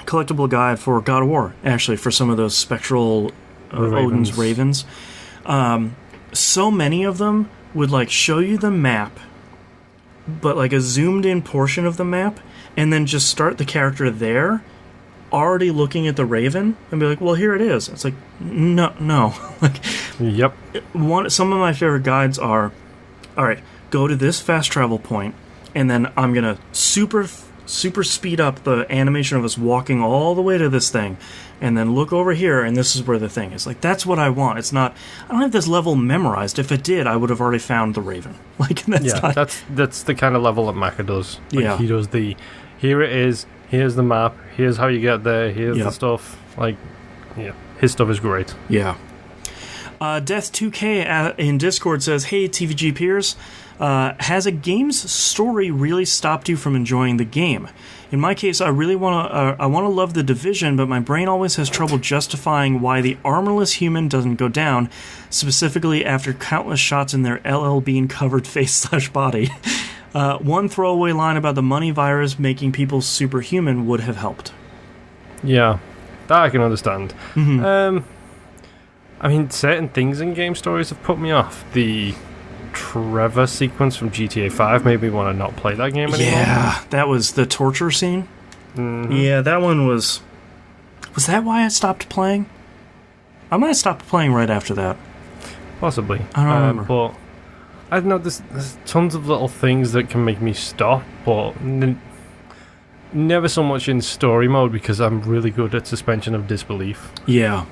collectible guide for God of War, actually, for some of those spectral Odin's Ravens. So many of them would like show you the map, but like a zoomed in portion of the map, and then just start the character there, already looking at the Raven, and be like, well, here it is. It's like, no. Like, yep. Some of my favorite guides are, all right, go to this fast travel point, and then I'm going to super speed up the animation of us walking all the way to this thing, and then look over here, and this is where the thing is. Like, that's what I want. It's not, I don't have this level memorized. If it did, I would have already found the Raven. Like, that's the kind of level that Maka does. Like, yeah. He does here it is, here's the map, here's how you get there, here's the stuff. Like, yeah, his stuff is great. Yeah. Death2K in Discord says, hey, TVG peers, has a game's story really stopped you from enjoying the game? In my case, I really want to love The Division, but my brain always has trouble justifying why the armorless human doesn't go down, specifically after countless shots in their LL Bean-covered face/body. One throwaway line about the money virus making people superhuman would have helped. Yeah, that I can understand. Mm-hmm. I mean, certain things in game stories have put me off. The Trevor sequence from GTA 5 made me want to not play that game anymore. Yeah, that was the torture scene. Mm-hmm. Yeah, that one was... Was that why I stopped playing? I might have stopped playing right after that. Possibly. I don't remember. But I don't know, there's tons of little things that can make me stop, but never so much in story mode, because I'm really good at suspension of disbelief. Yeah.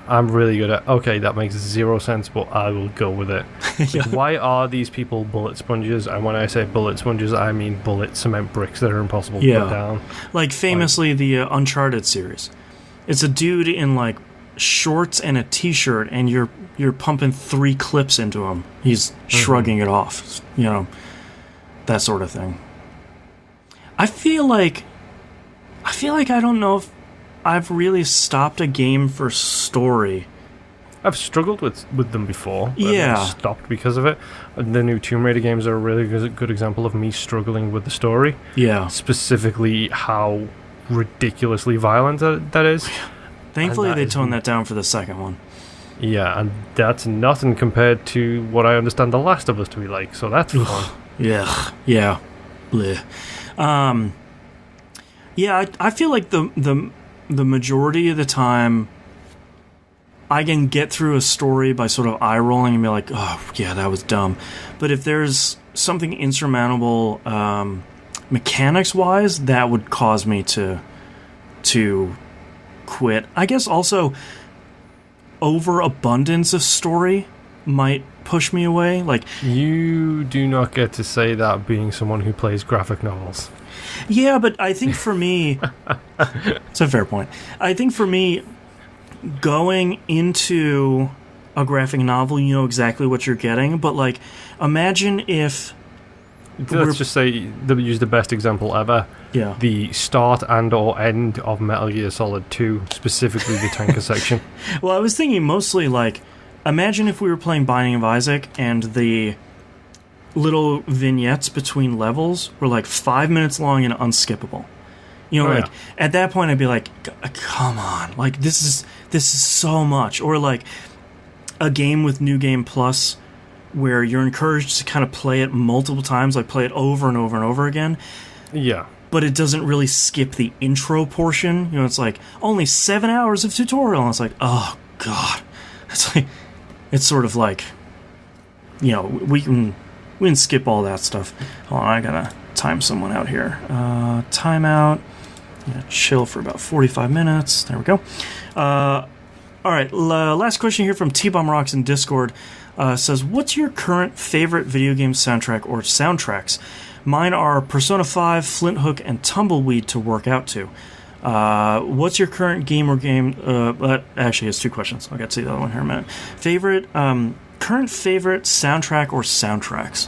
I'm really good at, okay, that makes zero sense, but I will go with it. Yeah. Like, why are these people bullet sponges? And when I say bullet sponges, I mean bullet cement bricks that are impossible to put down. Like, famously, the Uncharted series. It's a dude in, like, shorts and a t-shirt, and you're pumping 3 clips into him. He's shrugging it off. You know, that sort of thing. I feel like I don't know if I've really stopped a game for story. I've struggled with them before. But yeah. I've stopped because of it. The new Tomb Raider games are a really good example of me struggling with the story. Yeah. Specifically how ridiculously violent that is. Thankfully, they toned that down for the second one. Yeah, and that's nothing compared to what I understand The Last of Us to be like, so that's fun. Yeah. Bleh. Yeah, I feel like the majority of the time I can get through a story by sort of eye rolling and be like, oh yeah, that was dumb. But if there's something insurmountable mechanics wise, that would cause me to quit. I guess also overabundance of story might push me away. Like, you do not get to say that being someone who plays graphic novels. Yeah, but I think for me, it's a fair point. I think for me, going into a graphic novel, you know exactly what you're getting, but like, imagine if... Let's just say, use the best example ever. Yeah. The start and or end of Metal Gear Solid 2, specifically the tanker section. Well, I was thinking mostly like, imagine if we were playing Binding of Isaac and the little vignettes between levels were like 5 minutes long and unskippable. You know, at that point I'd be like, come on, like this is so much. Or like a game with New Game Plus where you're encouraged to kind of play it multiple times, like play it over and over and over again. Yeah. But it doesn't really skip the intro portion. You know, it's like only 7 hours of tutorial, and it's like, oh god. It's like, it's sort of like, you know, we can skip all that stuff. Hold on, I gotta time someone out here. Timeout. Yeah, chill for about 45 minutes. There we go. All right, last question here from T-Bomb Rocks in Discord. Says, what's your current favorite video game soundtrack or soundtracks? Mine are Persona 5, Flint Hook, and Tumbleweed to work out to. What's your current game or game... actually, it's 2 questions. I'll get to the other one here in a minute. Current favorite soundtrack or soundtracks?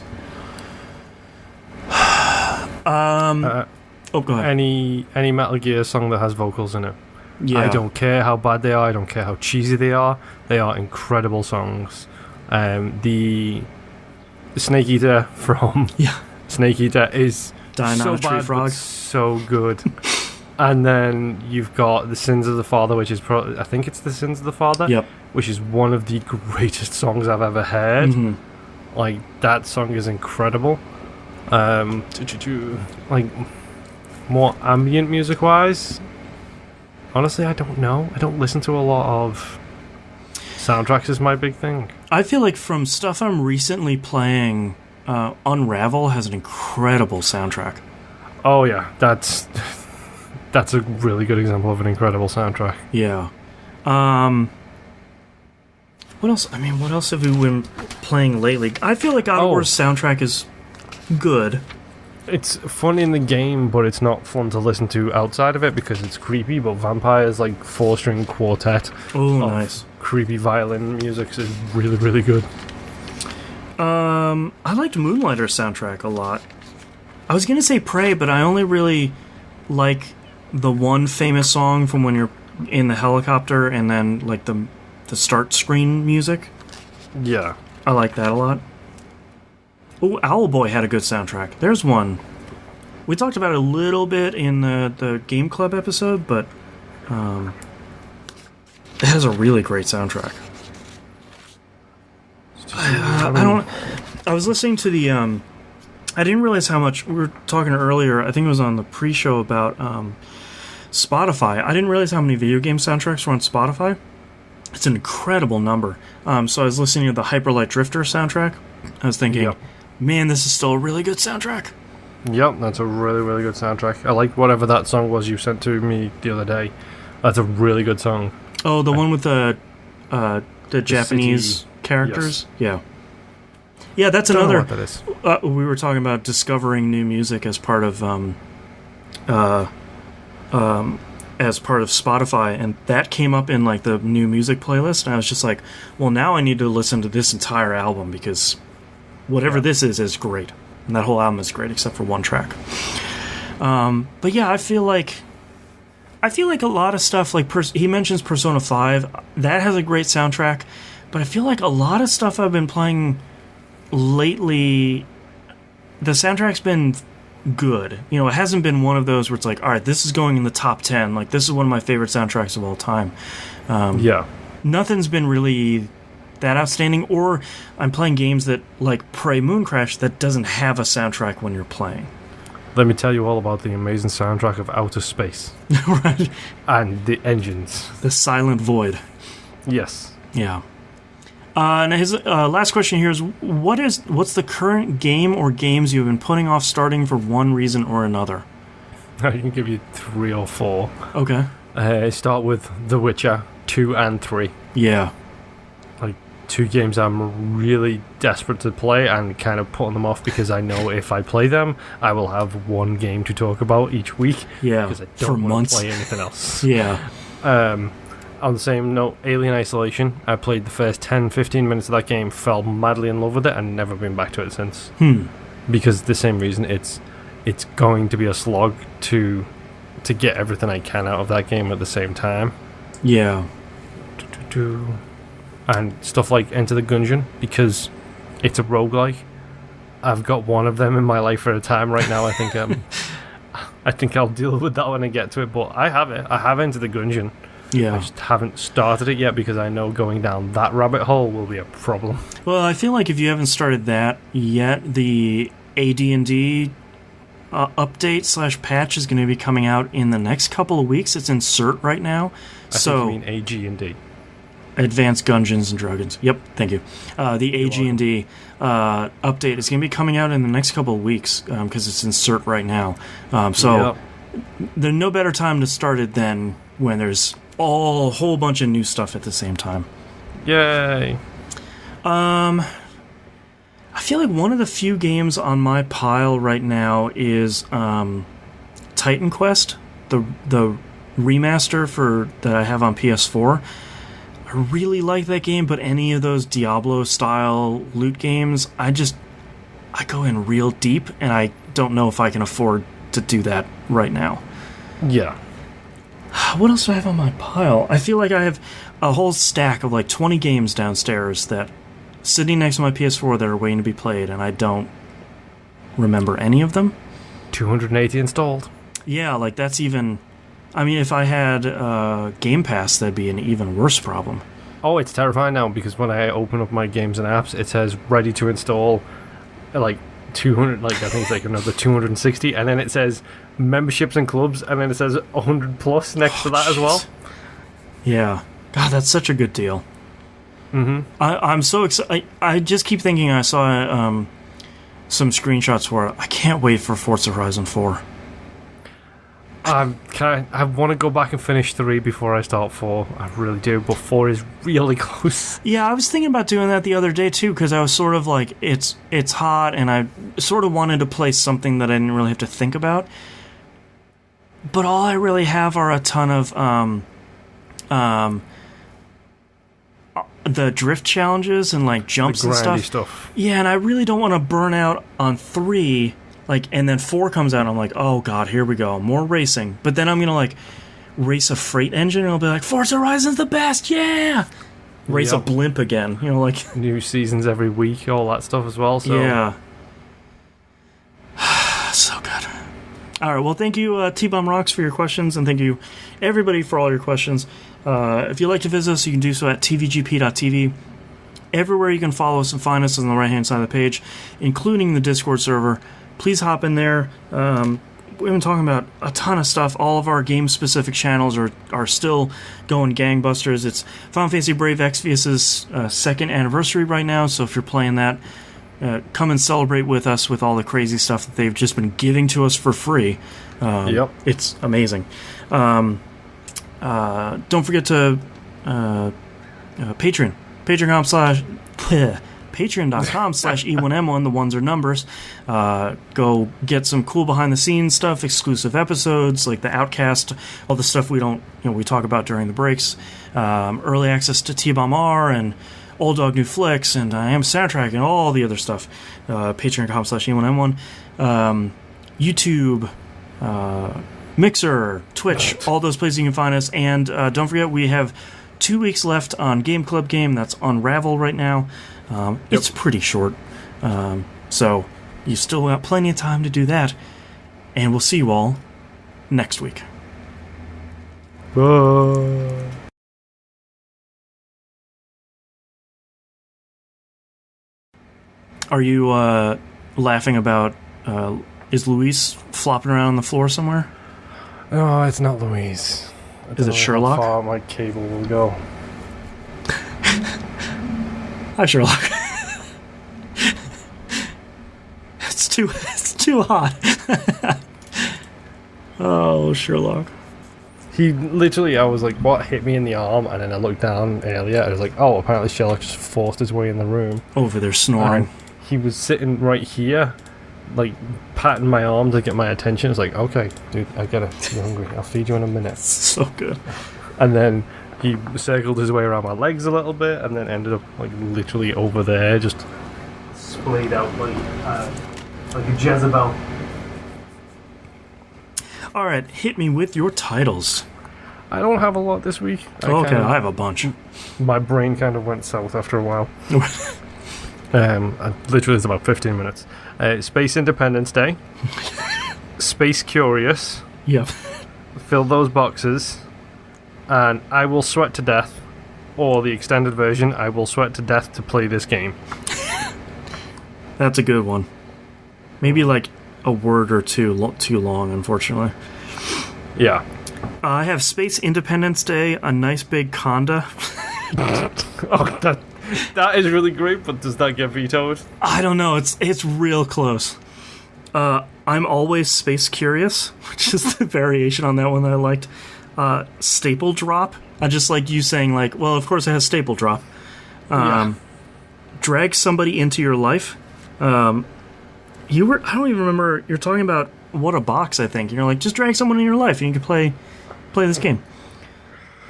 Go ahead. Any Metal Gear song that has vocals in it. Yeah. I don't care how bad they are. I don't care how cheesy they are. They are incredible songs. The Snake Eater from Snake Eater is Dying so on a Tree bad, Frog. but so good. And then you've got The Sins of the Father, which is I think it's The Sins of the Father. Yep. Which is one of the greatest songs I've ever heard. Mm-hmm. Like, that song is incredible. Like, more ambient music wise, honestly, I don't know. I don't listen to a lot of soundtracks. Is my big thing. I feel like from stuff I'm recently playing, Unravel has an incredible soundtrack. Oh yeah, that's a really good example of an incredible soundtrack. Yeah. What else? I mean, what else have we been playing lately? I feel like God of War's soundtrack is good. It's fun in the game, but it's not fun to listen to outside of it because it's creepy. But Vampire's like 4-string quartet. Oh, nice. Creepy violin music is really, really good. I liked Moonlighter's soundtrack a lot. I was gonna say Prey, but I only really like the one famous song from when you're in the helicopter and then like the start screen music. Yeah. I like that a lot. Oh, Owlboy had a good soundtrack. There's one. We talked about it a little bit in the Game Club episode, but it has a really great soundtrack. I was listening to the I didn't realize how much we were talking earlier. I think it was on the pre-show about Spotify. I didn't realize how many video game soundtracks were on Spotify. It's an incredible number. So I was listening to the Hyper Light Drifter soundtrack. I was thinking, man, this is still a really good soundtrack. Yep, that's a really, really good soundtrack. I like whatever that song was you sent to me the other day. That's a really good song. Oh, the one with the Japanese characters? Yes. Yeah, that's Don't another... know what that is. We were talking about discovering new music as part of Spotify, and that came up in like the new music playlist, and I was just like, well, now I need to listen to this entire album because whatever this is great, and that whole album is great except for one track. But yeah, I feel like a lot of stuff, like he mentions Persona 5, that has a great soundtrack, but I feel like a lot of stuff I've been playing lately, the soundtrack's been good. You know, it hasn't been one of those where it's like, all right, this is going in the top 10. Like, this is one of my favorite soundtracks of all time. Nothing's been really that outstanding. Or I'm playing games that, like Prey Mooncrash, that doesn't have a soundtrack when you're playing. Let me tell you all about the amazing soundtrack of Outer Space. Right. And the engines. The Silent Void. Yes. Yeah. And his last question here is, what's the current game or games you've been putting off starting for one reason or another? I can give you 3 or 4. Okay. Start with The Witcher 2 and 3. Yeah. Like, 2 games I'm really desperate to play and kind of putting them off because I know if I play them, I will have one game to talk about each week. Yeah. Because I don't want to play anything else. Yeah. On the same note, Alien Isolation. I played the first 10-15 minutes of that game, fell madly in love with it, and never been back to it since. Because the same reason, it's going to be a slog to get everything I can out of that game at the same time. Yeah. And stuff like Enter the Gungeon, because it's a roguelike. I've got one of them in my life at a time right now. I think I'll deal with that when I get to it, but I have it. I have Enter the Gungeon. Yeah. I just haven't started it yet because I know going down that rabbit hole will be a problem. Well, I feel like if you haven't started that yet, the AD&D update/patch is going to be coming out in the next couple of weeks. It's in cert right now. I think you mean AG&D. Advanced Gungeons and Dragons. Yep, thank you. The AG&D update is going to be coming out in the next couple of weeks because it's in cert right now. There's no better time to start it than when there's a whole bunch of new stuff at the same time. Yay! I feel like one of the few games on my pile right now is Titan Quest, the remaster that I have on PS4. I really like that game, but any of those Diablo-style loot games, I go in real deep, and I don't know if I can afford to do that right now. Yeah. What else do I have on my pile? I feel like I have a whole stack of like 20 games downstairs that sitting next to my PS4 that are waiting to be played, and I don't remember any of them. 280 installed. Yeah, like that's even... I mean, if I had Game Pass, that'd be an even worse problem. Oh, it's terrifying now, because when I open up my games and apps, it says ready to install, like 200, like I think it's like another 260, and then it says memberships and clubs, and then it says 100 plus next to that as well. Yeah. God, that's such a good deal. Mm-hmm. I'm so excited. I just keep thinking I saw some screenshots for it. I can't wait for Forza Horizon 4. I want to go back and finish 3 before I start 4. I really do, but 4 is really close. Yeah, I was thinking about doing that the other day too, because I was sort of like, it's hot, and I sort of wanted to play something that I didn't really have to think about. But all I really have are a ton of the drift challenges and like jumps and stuff. Yeah, and I really don't want to burn out on 3. Like, and then 4 comes out, and I'm like, oh god, here we go, more racing. But then I'm gonna like race a freight engine, and I'll be like, Forza Horizon's the best, yeah. Race a blimp again, you know, like new seasons every week, all that stuff as well. So yeah, so good. All right, well, thank you, T-Bomb Rocks, for your questions, and thank you everybody for all your questions. If you'd like to visit us, you can do so at tvgp.tv. Everywhere you can follow us and find us on the right hand side of the page, including the Discord server. Please hop in there. We've been talking about a ton of stuff. All of our game-specific channels are still going gangbusters. It's Final Fantasy Brave Exvius's 2nd anniversary right now, so if you're playing that, come and celebrate with us with all the crazy stuff that they've just been giving to us for free. It's amazing. Don't forget to Patreon. Patreon.com/E1M1, the ones are numbers. Go get some cool behind the scenes stuff, exclusive episodes like the Outcast, all the stuff we talk about during the breaks, early access to T-Bomb R and Old Dog New Flicks and I Am Soundtrack and all the other stuff. Patreon.com/E1M1, YouTube, Mixer, Twitch, all those places you can find us. And don't forget, we have 2 weeks left on Game Club Game. That's Unravel right now. It's pretty short, so you still got plenty of time to do that, and we'll see you all next week. Bye. Are you laughing about, is Louise flopping around on the floor somewhere? No, it's not Louise. Is it Sherlock? How far my cable will go. Hi, Sherlock. It's too hot. Oh, Sherlock. He literally, I was like, what hit me in the arm? And then I looked down earlier. I was like, oh, apparently Sherlock just forced his way in the room. Over there snoring. And he was sitting right here, like patting my arm to get my attention. It's like, okay, dude, I get it. You're hungry. I'll feed you in a minute. So good. And then he circled his way around my legs a little bit, and then ended up like literally over there, just splayed out like a Jezebel. All right, hit me with your titles. I don't have a lot this week. I have a bunch. My brain kind of went south after a while. Literally, it's about 15 minutes. Space Independence Day. Space Curious. Yep. Fill those boxes. And I Will Sweat to Death, or the extended version, I Will Sweat to Death to play this game. That's a good one. Maybe like a word or two too long, unfortunately. Yeah. I have Space Independence Day, a nice big conda. Oh, that is really great, but does that get vetoed? I don't know. It's real close. I'm Always Space Curious, which is the variation on that one that I liked. Staple Drop. I just like you saying like, well, of course it has Staple Drop. Drag Somebody Into Your Life. I don't even remember, you're talking about What a Box, I think. You're like, just drag someone in your life and you can play this game.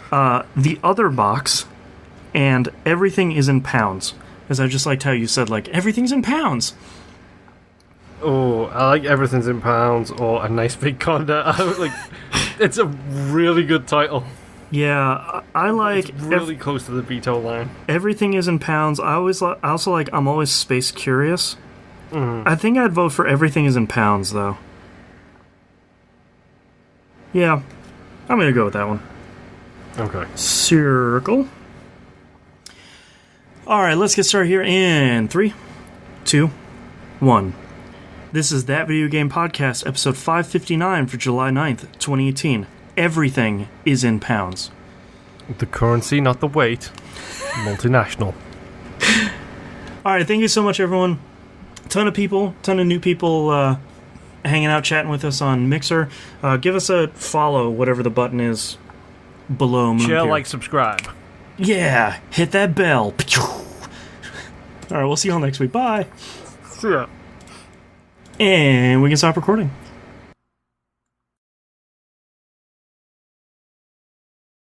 The Other Box and Everything is in Pounds. Because I just liked how you said like, everything's in pounds. Oh, I like Everything's in Pounds or a nice big conda. It's a really good title. Yeah, I like... It's really close to the veto line. Everything is in pounds. I'm always space curious. I think I'd vote for everything is in pounds, though. Yeah, I'm going to go with that one. Okay. Circle. Alright, let's get started here in 3, 2, 1. This is That Video Game Podcast, episode 559 for July 9th, 2018. Everything is in pounds. The currency, not the weight. Multinational. Alright, thank you so much, everyone. Ton of new people hanging out, chatting with us on Mixer. Give us a follow, whatever the button is below. Share, like, subscribe. Yeah, hit that bell. Alright, we'll see you all next week. Bye. See ya. And we can stop recording.